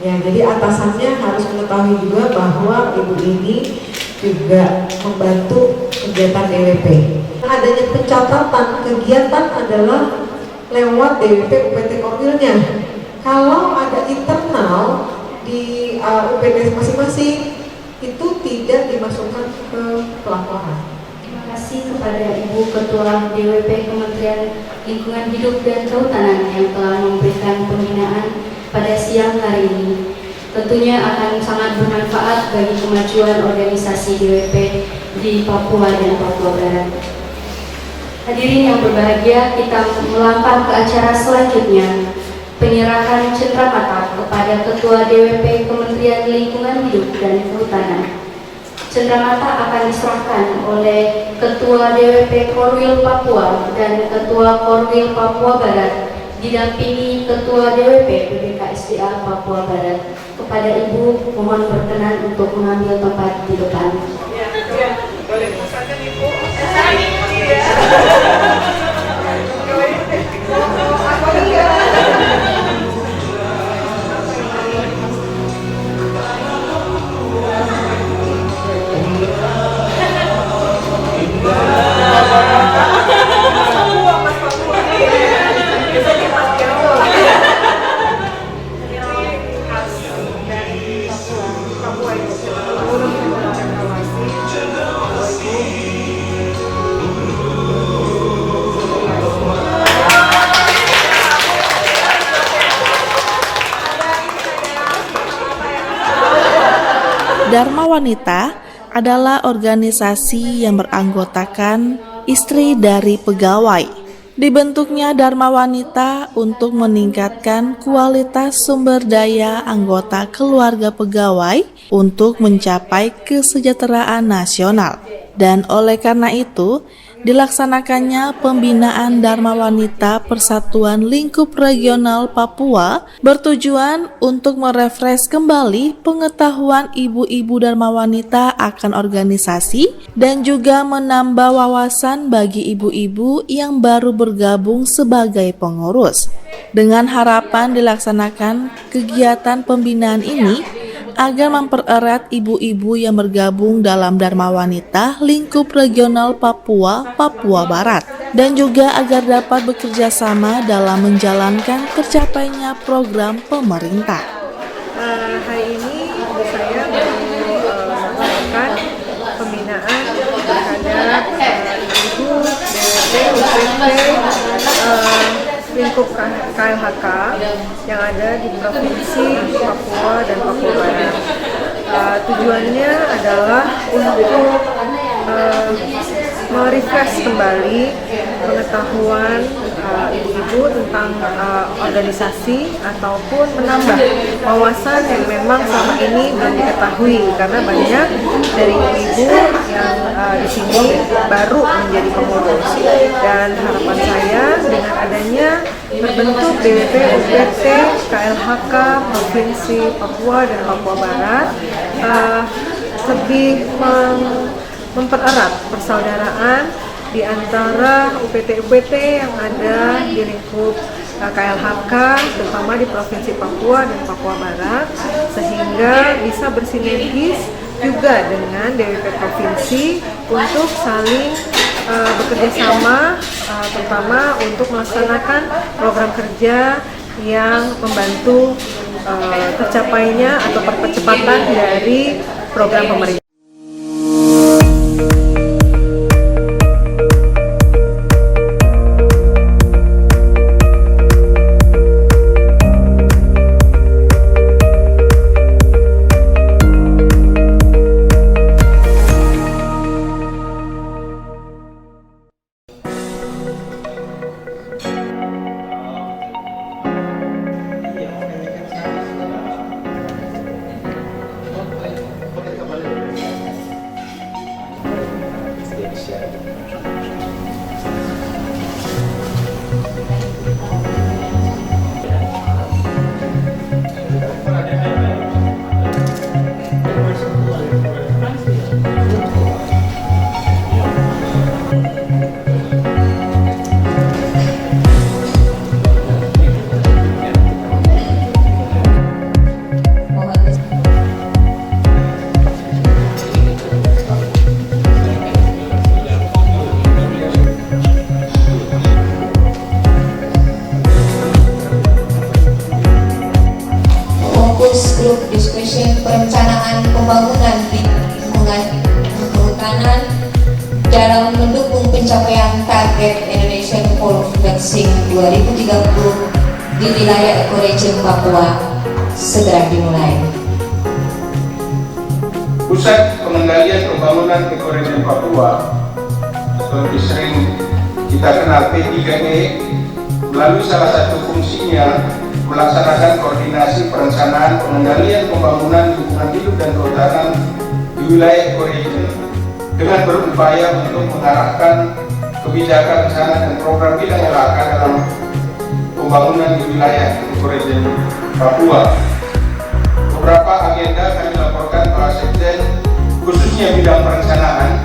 Ya, jadi atasannya harus mengetahui juga bahwa ibu ini juga membantu kegiatan DWP. Adanya pencatatan kegiatan adalah lewat DWP UPT Korwilnya. Kalau ada internal di UPT masing-masing itu tidak dimasukkan ke pelaporan. Terima kasih kepada Ibu Ketua DWP Kementerian Lingkungan Hidup dan Kehutanan yang telah memberikan pembinaan pada siang hari ini. Tentunya akan sangat bermanfaat bagi kemajuan organisasi DWP di Papua dan Papua Barat. Hadirin yang berbahagia, kita melangkah ke acara selanjutnya, penyerahan cenderamata kepada Ketua DWP Kementerian Lingkungan Hidup dan Kehutanan. Cenderamata akan diserahkan oleh Ketua DWP Korwil Papua dan Ketua Korwil Papua Barat didampingi Ketua DWP BPKSDA Papua Barat. Kepada Ibu, mohon berkenan untuk mengambil tempat di depan. Boleh silakan Ibu. Dharma Wanita adalah organisasi yang beranggotakan istri dari pegawai. Dibentuknya Dharma Wanita untuk meningkatkan kualitas sumber daya anggota keluarga pegawai untuk mencapai kesejahteraan nasional. Dan oleh karena itu, dilaksanakannya pembinaan Dharma Wanita Persatuan Lingkup Regional Papua bertujuan untuk merefresh kembali pengetahuan ibu-ibu Dharma Wanita akan organisasi dan juga menambah wawasan bagi ibu-ibu yang baru bergabung sebagai pengurus. Dengan harapan dilaksanakan kegiatan pembinaan ini agar mempererat ibu-ibu yang bergabung dalam Dharma Wanita lingkup regional Papua, Papua Barat, dan juga agar dapat bekerja sama dalam menjalankan tercapainya program pemerintah. Hari ini saya melakukan pembinaan terhadap ibu lingkup KLHK yang ada di Provinsi Papua dan Papua Barat. Tujuannya adalah untuk merefresh kembali pengetahuan ibu-ibu tentang organisasi ataupun menambah wawasan yang memang selama ini belum diketahui, karena banyak dari ibu-ibu yang di sini baru menjadi pengurus. Dan harapan saya dengan adanya terbentuk DWP UPT KLHK Provinsi Papua dan Papua Barat lebih mempererat persaudaraan di antara UPT-UPT yang ada di lingkup KLHK, terutama di Provinsi Papua dan Papua Barat, sehingga bisa bersinergis juga dengan DWP Provinsi untuk saling bekerja sama, terutama untuk melaksanakan program kerja yang membantu tercapainya atau percepatan dari program pemerintah. Grup discussion perencanaan pembangunan di lingkungan kehutanan dalam mendukung pencapaian target Indonesian Pole Vaccine 2030 di wilayah ekoregion Papua segera dimulai. Pusat Pengendalian Pembangunan Ekoregion Papua atau lebih sering kita kenal P3E melalui salah satu fungsinya melaksanakan koordinasi perencanaan pengendalian pembangunan lingkungan hidup dan kehutanan di wilayah ekoregion dengan berupaya untuk mengarahkan kebijakan, rencana dan program bidang LHK dalam pembangunan di wilayah ekoregion Papua. Beberapa agenda kami laporkan Pak Sekjen, khususnya bidang perencanaan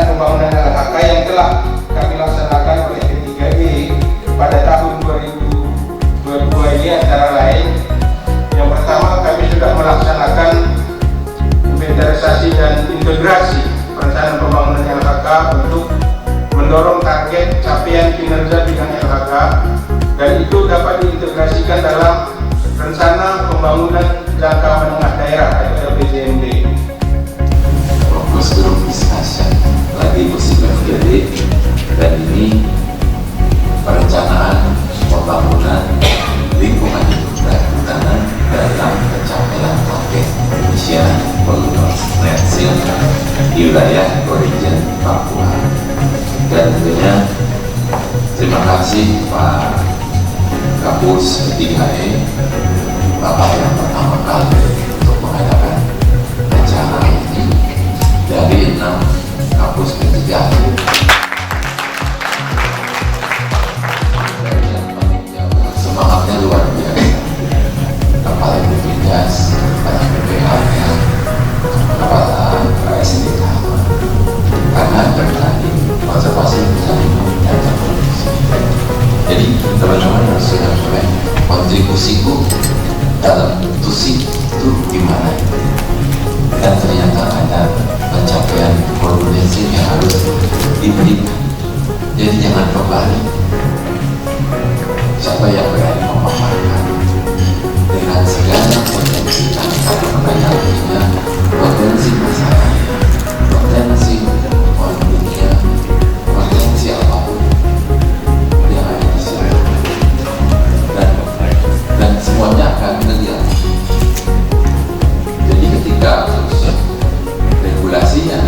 pembangunan LHK yang telah kami laksanakan oleh P3E pada tahun 2022 ini antara lain, yang pertama kami sudah melaksanakan inventarisasi dan integrasi perencanaan pembangunan LHK untuk mendorong target capaian kinerja bidang LHK, dan itu dapat diintegrasikan dalam rencana pembangunan jangka menengah daerah atau LPJMD. Fokus grup discussion lagi musibah terjadi, dan ini perencanaan pembangunan lingkungan hidup dan kehutanan dalam pencapaian target Indonesia Pole Net Zero di wilayah ekoregion Papua. Dan tentunya terima kasih Pak Kapus P3E, Bapak yang pertama kali untuk mengadakan acara ini dari 6 Kapus P3E. Semangatnya luar biasa. Kepala Bpjas, kepala BPH-nya, kepala PSDK, karena bertani konservasi hutan dan produksi. Jadi teman-teman harus kontribusi dalam tusi itu gimana, dan ternyata ada pencapaian koordinasi yang harus diberikan. Jadi jangan terbalik. Siapa yang berani memaparkan dengan segala potensi tantangan, potensi masalah, potensi konfliknya, potensi apapun yang ada di sini, dan semuanya akan melihat. Jadi ketika regulasinya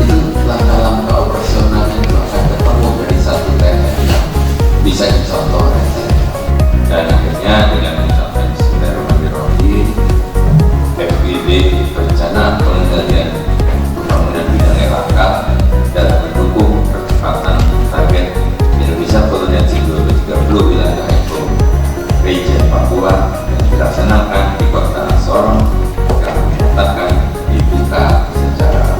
itu langkah-langkah operasionalnya itu akan ketemu dari satu daerah yang bisa dicontoh oleh saya. Dan akhirnya dengan mengucapkan Bismillahirrahmanirrahim, FBB perencanaan pengendalian pembangunan bidang LHK dalam mendukung percepatan target Indonesia Koordinasi 2030 wilayah ekonomi region Papua yang dilaksanakan di Kota Sorong akan menyatakan dibuka secara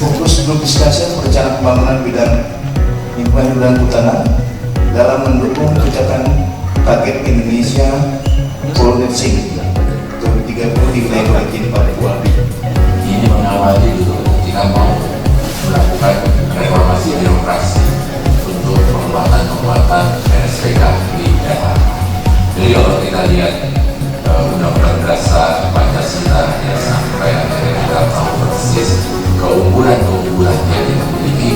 fokus grup diskusi perencanaan pembangunan bidang lingkungan hidup dan kehutanan dalam mendukung kebijakan target Indonesia Koordinasi 2030 di wilayah region Papua. Ini mengawali dulu ketika mau melakukan reformasi birokrasi untuk penguatan RSPK di daerah. Jadi kalau kita lihat Undang-Undang Dasar Pancasila yang sampai akhirnya kita tahu persis keunggulan-keunggulan yang kita miliki.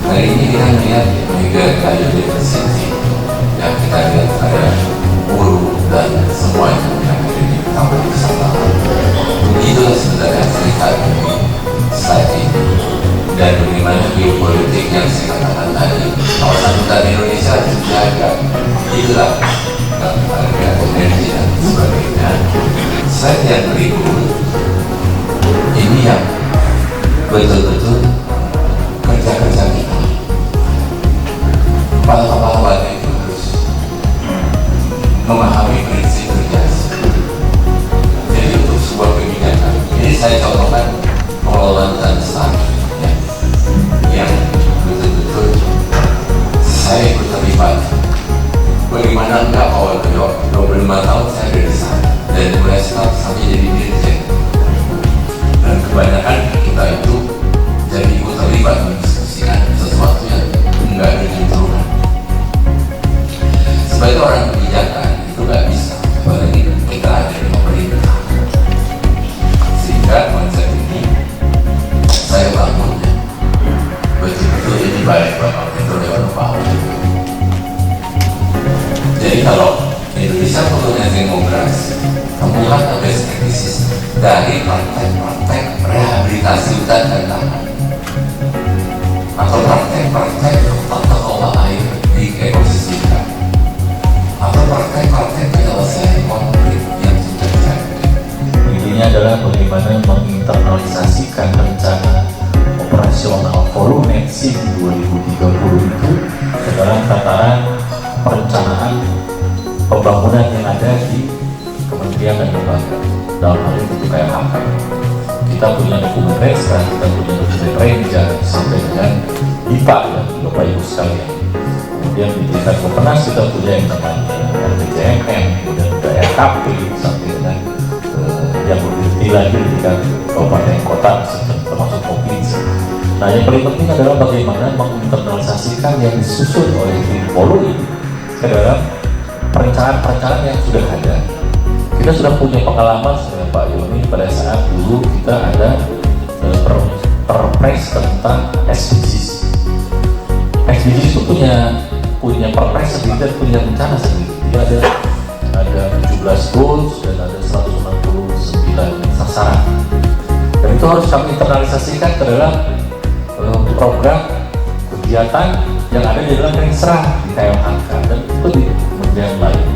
Hari ini kita melihat mega biodiversity yang kita lihat ada burung dan semua itu yang ada di taman wisata. Begitulah sebenarnya cerita saat ini, dan bagaimana geopolitik yang saya katakan tadi, kawasan hutan Indonesia dijaga. Itulah harga energi dan sebagainya. Slide yang berikut ini yang betul-betul kerja-kerja kita. Kepala-kepala itu harus memahami prinsip kerja. Jadi untuk sebuah kebijakan, ini saya contohkan pengelolaan hutan besar yang betul-betul saya ikut terlibat. Bagaimana enggak awal 25 tahun saya ada di sana, dan mulai start sampai jadi dirjen. Dan kebanyakan kita itu jadi ikut terlibat mendiskusikan sesuatu yang enggak ada kecenderungan. Sebagai orang kebijakan itu nggak bisa, apalagi kita ada di pemerintah. Sehingga konsep ini saya bangunnya betul-betul ini baik Bapak Menteri Dewan Paham. Jadi kalau Indonesia Koordinasi Demokrasi membuat best practices dari praktek-praktek rehabilitasi hutan dan lahan, atau praktek-praktek tata kelola air di ekosistem, atau praktek-praktek penyelesaian konflik yang sudah terjadi. Intinya adalah bagaimana menginternalisasikan rencana operasional Volumetric 2030 itu ke dalam tataran perencanaan pembangunan yang ada di kementerian dan lembaga. Dalam hal ini tentu kayak apa? Kita punya dokumen Resa, kita punya dokumen Renja, sampai dengan IPA ya, Bapak Ibu sekalian. Kemudian di tingkat Komponas kita punya yang namanya RPJMN, kemudian ada RKP, sampai dengan yang lebih tinggi lagi di tingkat kabupaten kota, termasuk provinsi. Nah, yang paling penting adalah bagaimana menginternalisasikan yang disusun oleh tim Polo ini ke dalam perencanaan-perencanaan yang sudah ada. Kita sudah punya pengalaman dengan Pak Yoni pada saat dulu kita ada perpres tentang SDGs. SDGs itu punya perpres sendiri dan punya rencana sendiri. Jadi ada 17 goals dan ada 169 sasaran. Dan itu harus kami internalisasikan ke dalam program kegiatan yang ada di dalam Renstra di KMHK dan itu di kementerian lain.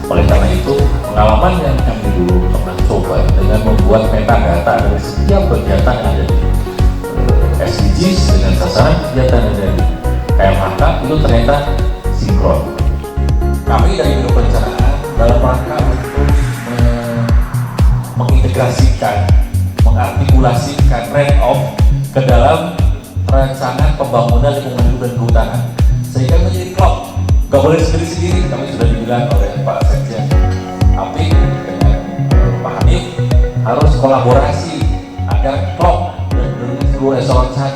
Oleh karena itu, pengalaman yang kami dulu pernah coba dengan membuat metadata dari setiap kegiatan yang ada di SDGs dengan sasaran kegiatan yang ada di KMHK itu ternyata sinkron. Kami dari Biro Perencanaan dalam rangka untuk mengintegrasikan, mengartikulasikan trade-off ke dalam perencanaan pembangunan lingkungan hidup dan kehutanan, sehingga menjadi klop. Gak boleh sendiri-sendiri, kami sudah dibilang oleh Pak Sekjen Apik dengan Pak Hanif harus kolaborasi agar klop dan seluruh eselon 1.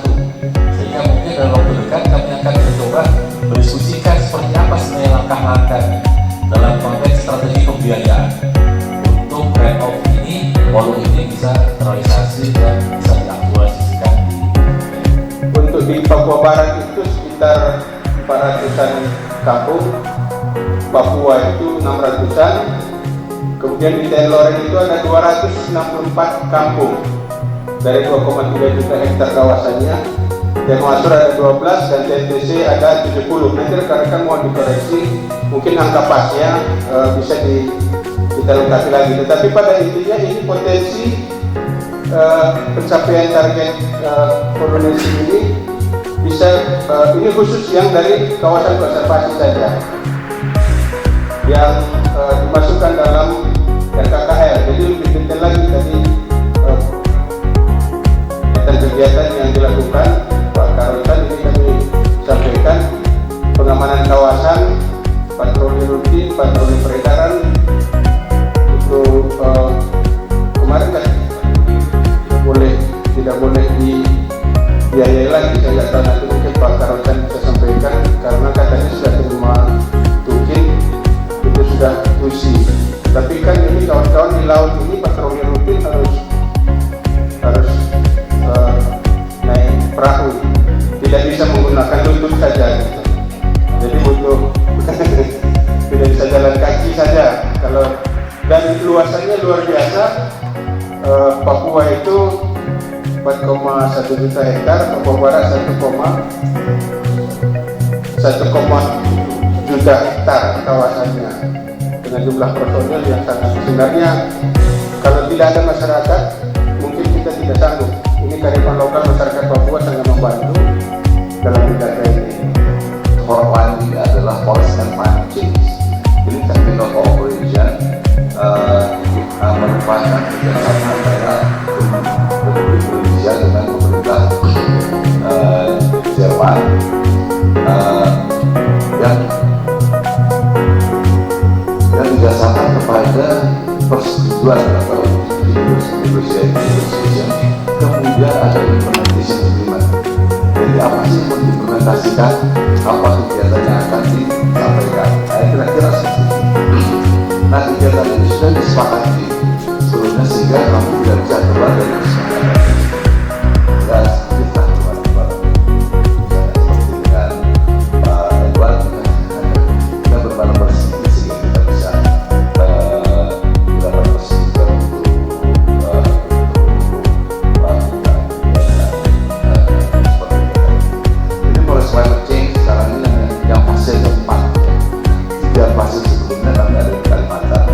Sehingga mungkin dalam waktu dekat kami akan mencoba berdiskusikan seperti apa sebenarnya langkah-langkah dalam konteks strategi pembiayaan untuk renov ini, volume ini bisa terrealisasi dan bisa diaktualisasikan. Untuk di Papua Barat itu sekitar 400-an kampung, Papua itu 600-an, kemudian di Tenloren itu ada 264 kampung dari 2,3 juta hektar kawasannya, dan Masur ada 12 dan TNTC ada 70. Nanti rekan-rekan mau dikoreksi, mungkin angka pasnya bisa kita lengkapi lagi. Tetapi pada intinya ini potensi pencapaian target koordinasi ini bisa ini khusus yang dari kawasan konservasi saja yang dimasukkan dalam RKKL. Jadi lebih detail lagi tadi kegiatan yang dilakukan Pak Karotan ini kami sampaikan pengamanan kawasan, patroli rutin, patroli peredaran itu kemarin kan tidak boleh dibiayai lagi. Saya nggak tahu, nanti mungkin Pak Karotan bisa sampaikan karena katanya sudah terima tukin itu sudah tusi. Tapi kan ini kawan-kawan di laut ini patroli rutin harus naik perahu, tidak bisa menggunakan lutut saja gitu. Jadi butuh tidak bisa jalan kaki saja kalau, dan luasannya luar biasa. Papua itu 4,1 juta hektar, Papua Barat 1,1 juta hektar kawasannya dengan jumlah personil yang sangat. Sebenarnya kalau tidak ada masyarakat mungkin kita tidak sanggup. Ini kearifan lokal masyarakat Papua sangat membantu dalam menjaga ini. Forwandi adalah policy and climate change. Ini technical cooperation merupakan kerjasama antara Republik Indonesia dengan pemerintah Jerman yang didasarkan kepada persetujuan atau negotiation, kemudian ada implementation agreement. Jadi apa sih yang diimplementasikan, apa kegiatan yang akan disampaikan, kira-kira seperti itu. Nah, kegiatan ini sudah disepakati sebelumnya sehingga kamu tidak bisa keluar dari kesepakatan. Dan kita keluar seperti dengan Pak Edward, kita berbalan bersih sehingga kita bisa berbalan bersih jadi policy climate change sekarang ini yang fase keempat. 3 fase sebelumnya kami ada di Kalimantan,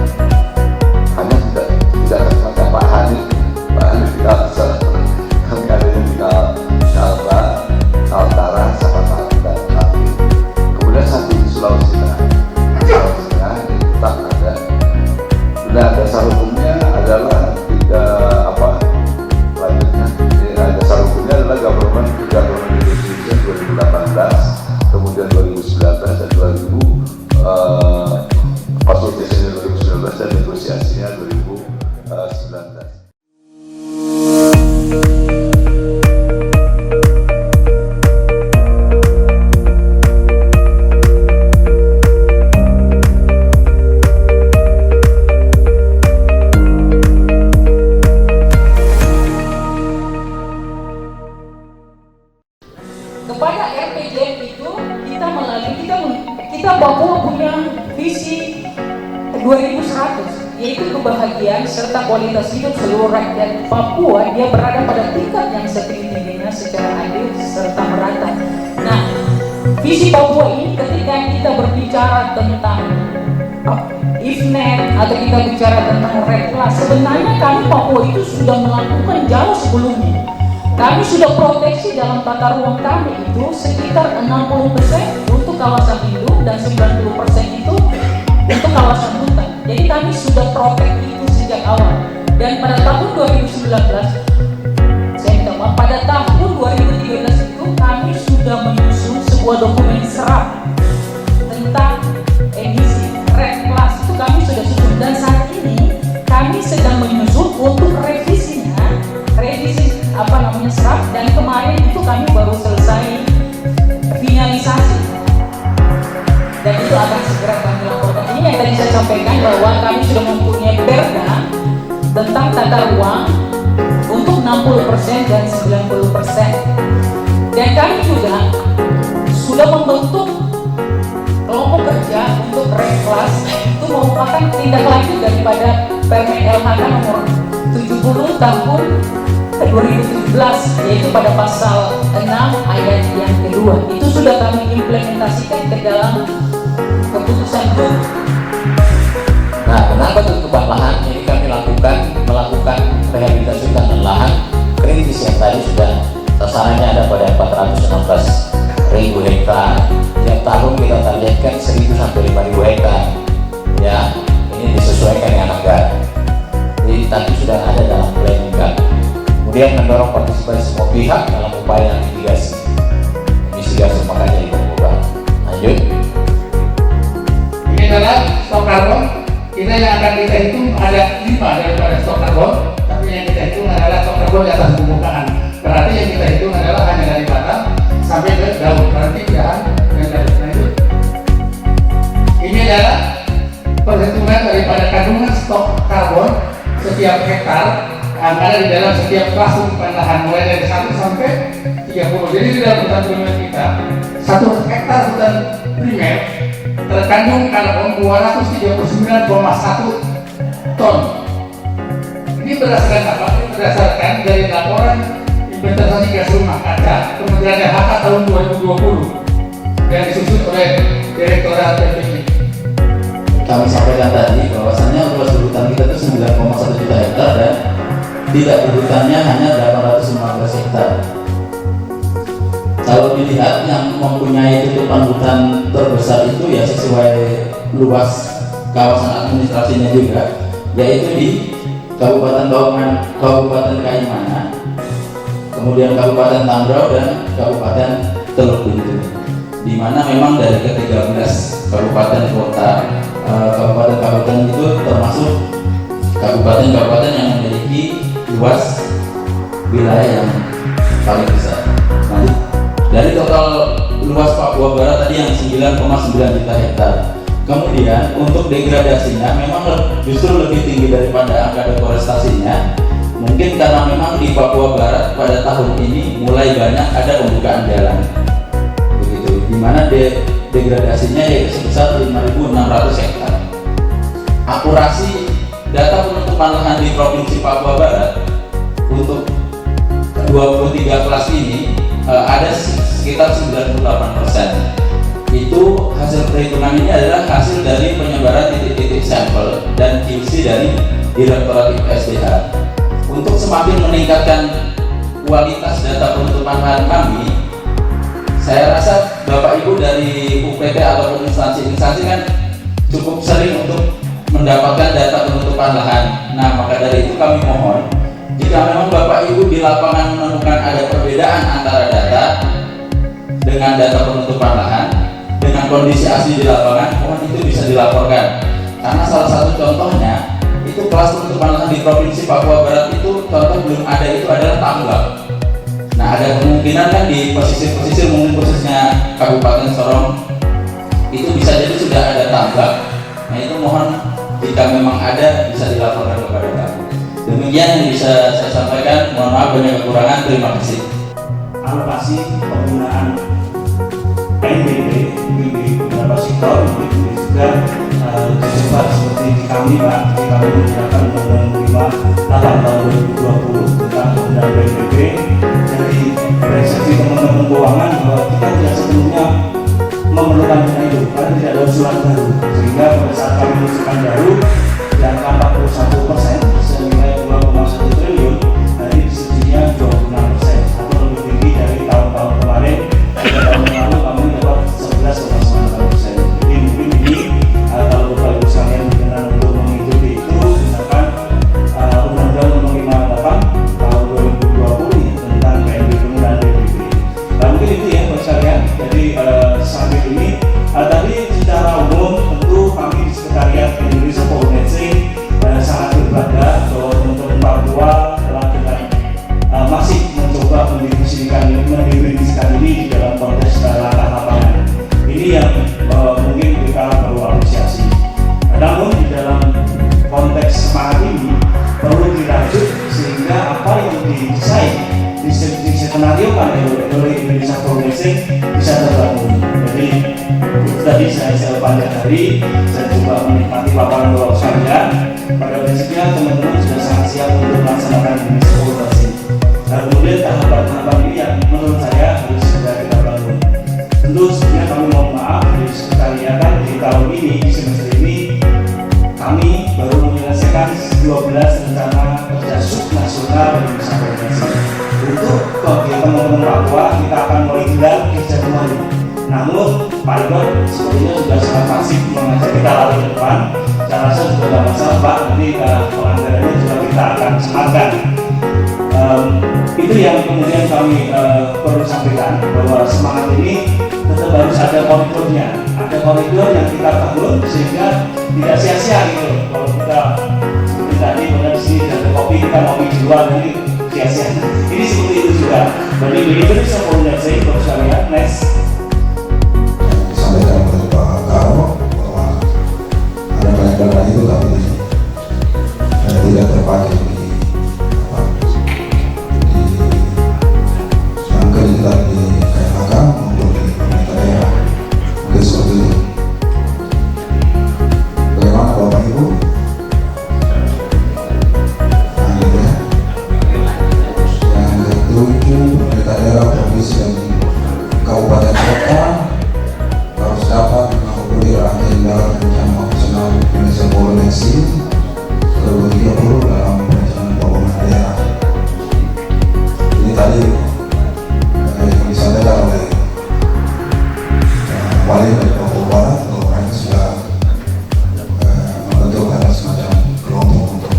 hanya tidak tercapai Pak Hanif di Kalsel, kami ada di Kalba, Kaltara, sama dan Kalti. Kemudian satu di Sulawesi Tengah. Sulawesi Tengah ini tetap ada. Dan dasar hukumnya adalah lanjutnya. Dasar hukumnya adalah Government Resolution 2018, kemudian 2019 dan 2000. Konsultasinya 2019 dan negosiasinya 2019. Kepada RPJM itu kita Papua punya visi 2100, yaitu kebahagiaan serta kualitas hidup seluruh rakyat Papua dia berada pada tingkat yang setinggi-tingginya secara adil serta merata. Nah, visi Papua ini ketika kita berbicara tentang IFNET atau kita bicara tentang REPLA, sebenarnya kami Papua itu sudah melakukan jauh sebelumnya. Kami sudah proteksi dalam tata ruang kami itu sekitar 60% untuk kawasan lindung dan 90% itu untuk kawasan hutan. Jadi kami sudah protek itu sejak awal. Dan pada tahun 2019, pada tahun 2013 itu yang saya sampaikan bahwa kami sudah mempunyai perda tentang tata ruang untuk 60% dan 90%. Dan kami juga sudah membentuk kelompok kerja untuk reklas itu merupakan tindak lanjut daripada Permen LHK nomor 70 tahun 2017, yaitu pada pasal 6 ayat yang kedua. Itu sudah kami implementasikan ke dalam keputusan itu. Nah, kenapa tutupan lahan ini kami melakukan rehabilitasi hutan dan lahan kritis yang tadi sudah sasarannya ada pada 416.000 hektar. Tiap tahun kita targetkan 1.000 sampai 5.000 hektar. Ya, ini disesuaikan dengan anggaran. Jadi tadi sudah ada dalam planning kami. Kemudian mendorong partisipasi semua pihak dalam upaya mitigasi. Mitigasi makanya di perubahan. Lanjut. Ini adalah stok karbon. Kita yang akan kita hitung ada 5 daripada stok karbon, tapi yang kita hitung adalah stok karbon di atas permukaan. Berarti yang kita hitung adalah hanya dari batang sampai ke daun. Berarti dahan dan daun. Lanjut. Ini adalah perhitungan daripada kandungan stok karbon setiap hektar yang ada di dalam setiap kelas tumpukan lahan, mulai dari 1 sampai 30. Jadi di dalam hutan primer kita, 1 hektar hutan primer terkandung karbon 239,1 ton. Ini berdasarkan apa? Ini berdasarkan dari laporan inventarisasi gas rumah kaca Kementerian LHK tahun 2020 yang disusun oleh Direktorat PPI. Kami sampaikan tadi bahwasannya luas berhutan kita itu 9,1 juta hektar dan tidak berhutannya hanya 815 hektar. Kalau dilihat yang mempunyai tutupan hutan terbesar itu ya sesuai luas kawasan administrasinya juga, yaitu di Kabupaten Kaimana, kemudian Kabupaten Tambrau dan Kabupaten Teluk Bintang, di mana memang dari ke-13 kabupaten kota kabupaten itu termasuk kabupaten yang memiliki luas wilayah yang paling besar. Nanti dari total luas Papua Barat tadi yang 9,9 juta hektar. Kemudian untuk degradasinya memang justru lebih tinggi daripada angka deforestasinya. Mungkin karena memang di Papua Barat pada tahun ini mulai banyak ada pembukaan jalan. Begitu. Di mana degradasinya yaitu sebesar 5.600 hektar. Akurasi data penutupan lahan di Provinsi Papua Barat untuk 23 kelas ini ada sekitar 98%. Itu hasil perhitungan ini adalah hasil dari penyebaran titik-titik sampel dan QC dari Direktorat IPSDH. Untuk semakin meningkatkan kualitas data penutupan lahan kami, saya rasa Bapak Ibu dari UPT ataupun instansi-instansi kan cukup sering untuk mendapatkan data penutupan lahan. Nah, maka dari itu kami mohon, jika memang Bapak Ibu di lapangan menemukan ada perbedaan antara data dengan data penutupan lahan dengan kondisi asli di lapangan, mohon itu bisa dilaporkan. Karena salah satu contohnya itu kelas penutupan lahan di Provinsi Papua Barat itu contoh belum ada itu adalah tambak. Nah, ada kemungkinan kan di pesisir mungkin khususnya Kabupaten Sorong itu bisa jadi sudah ada tambak. Nah, itu mohon jika memang ada bisa dilaporkan kepada kami. Demikian yang bisa saya sampaikan. Mohon maaf banyak kekurangan. Terima kasih. Alokasi penggunaan PNBP di beberapa sektor ini juga dicoba seperti di kami Pak, di kami menggunakan Undang-Undang 58 tahun 2020 tentang penggunaan PNBP. Dari persepsi teman-teman keuangan bahwa kita tidak sepenuhnya memerlukan dana itu karena tidak ada usulan baru, sehingga pada saat kami mengusulkan baru dan 41% senilai 2,1 triliun, dari disetujuinya 26% atau lebih tinggi dari tahun-tahun kemarin. Pada tahun lalu kami dapat 11,9%. Jadi mungkin ini kalau Bapak Ibu sekalian berkenan untuk mengikuti itu, gunakan Undang-Undang Nomor 58 tahun 2020 tentang PNBP dan PNBP. Nah, mungkin itu ya Bapak sekalian. Jadi sampai ini tadi secara umum tentu kami di Sekretariat Indonesia oleh Indonesia Progressing bisa terbangun. Jadi tadi saya panjang hari, saya coba menikmati paparan Bapak sekalian. Pada prinsipnya teman-teman sudah sangat siap untuk melaksanakan Indonesia Progressing. Nah, kemudian tahapan-tahapan ini yang menurut saya harus segera kita bangun. Tentu sebenarnya kami mohon maaf sekalian di tahun ini, di semester ini kami baru menyelesaikan 12 rencana kerja subnasional Indonesia Progressing. Untuk teman-teman Papua kita akan mulai gelar kerja kembali. Namun Pak Iwan sepertinya sudah sangat masif mengajak kita lari ke depan. Saya rasa juga tidak masalah Pak, nanti pelanggarannya juga kita akan sematkan. Itu yang kemudian kami perlu sampaikan, bahwa semangat ini tetap harus ada koridornya, ada koridor yang kita bangun sehingga tidak sia-sia gitu. Kalau kita seperti tadi pada di sini ada kopi, kita ngopi di luar nanti sia-sia. Ini seperti itu juga. Jadi begitu bisa koordinasi untuk sekalian. Next. Sampaikan kepada Pak Karo bahwa ada banyak dana itu tapi tidak terpakai di KLHK maupun di pemerintah daerah. Mungkin seperti itu. Bagaimana Bapak Ibu? Nah, gitu ya. Yang ketujuh, pemerintah daerah, provinsi dan kabupaten kota harus dapat mengakomodir agenda rencana operasional Indonesia Progressing 2030 dalam perencanaan pembangunan daerah. Ini tadi disampaikan oleh Wali dari Papua Barat bahwa mereka sudah membentuk ada semacam kelompok untuk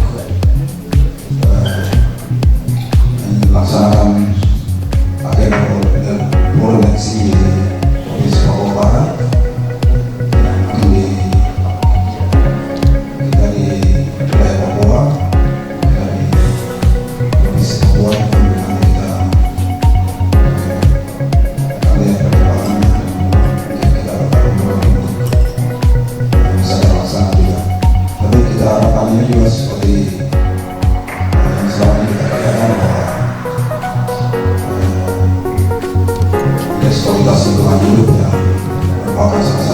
melaksanakan agenda koordinasi di Provinsi Papua Barat. Mungkin kita di wilayah Papua, kita di Provinsi Papua harapannya juga seperti yang selama ini kita katakan bahwa indeks kualitas lingkungan hidup yang merupakan salah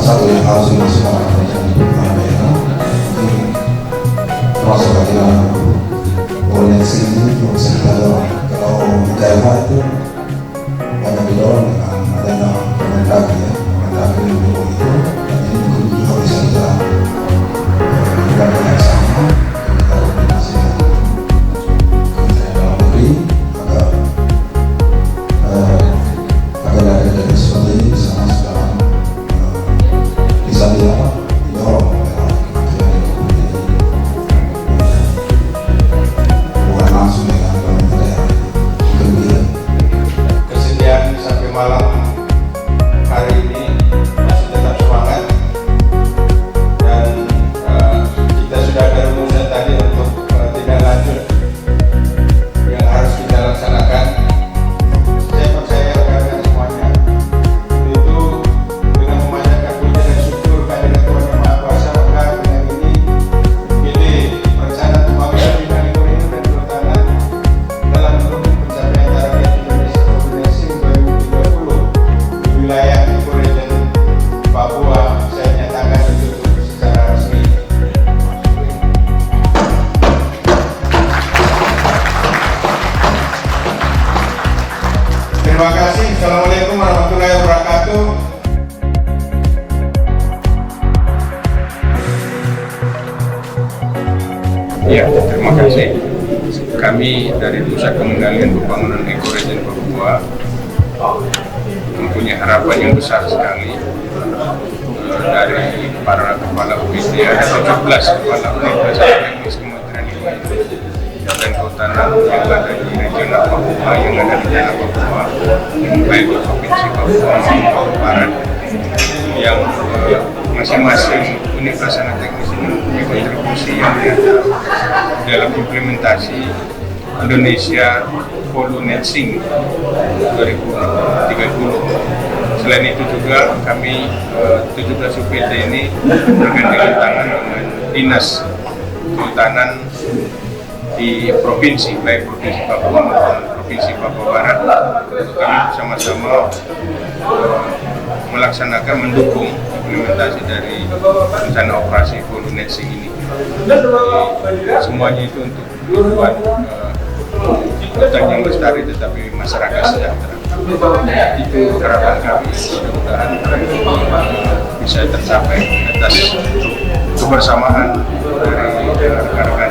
satu yang harus dimasukkan dalam rencana daerah. Mungkin termasuk agenda koordinasi ini juga bisa kita dorong. Kalau di daerah itu banyak didorong dengan adanya Kemendagri ya, Kemendagri mendukung itu, dan ini mungkin juga bisa kita lakukan bersama, kita koordinasi dengan Kementerian Dalam Negeri agar agenda seperti ini bisa masuk dalam bisa didorong oleh Kementerian Republik ini, bukan langsung dengan pemerintah daerah. Mungkin begitu. Kesediaan sampai malam hari ini masih tetap semangat, dan kita sudah ada rumusan tadi untuk tindak lanjut yang harus kita laksanakan. Saya percaya rekan-rekan semuanya itu dengan memanjatkan puji dan syukur kehadirat Tuhan Yang Maha Kuasa, maka dengan ini rencana pembangunan bidang lingkungan hidup dan kehutanan dalam mendukung pencapaian target Indonesia Progressing 2030 di wilayah Region Papua saya nyatakan ditutup secara resmi. Terima kasih. Assalamualaikum warahmatullahi wabarakatuh. Ya, terima kasih. Kami dari Pusat Pengendalian Pembangunan Ekoregion Papua mempunyai harapan yang besar sekali dari para kepala UIT. Ada 17 kepala unit teknis Kementerian Lingkungan Hidup dan Kehutanan yang ada di regional Papua, yang ada di daerah Papua, baik di Provinsi Papua maupun Papua Barat, yang masing-masing unit pelaksana teknis ini mempunyai kontribusi yang nyata dalam implementasi Indonesia Progressing 2030. Selain itu juga kami 17 UPT ini bergandengan tangan dengan Dinas Kehutanan di provinsi, baik Provinsi Papua maupun Provinsi Papua Barat. Kami bersama-sama melaksanakan mendukung implementasi dari rencana operasi Polunetsing ini. Semuanya itu untuk membuat hutan yang lestari tetapi masyarakat sejahtera. Itu harapan kami, mudah-mudahan bisa tercapai atas kebersamaan dari rekan-rekan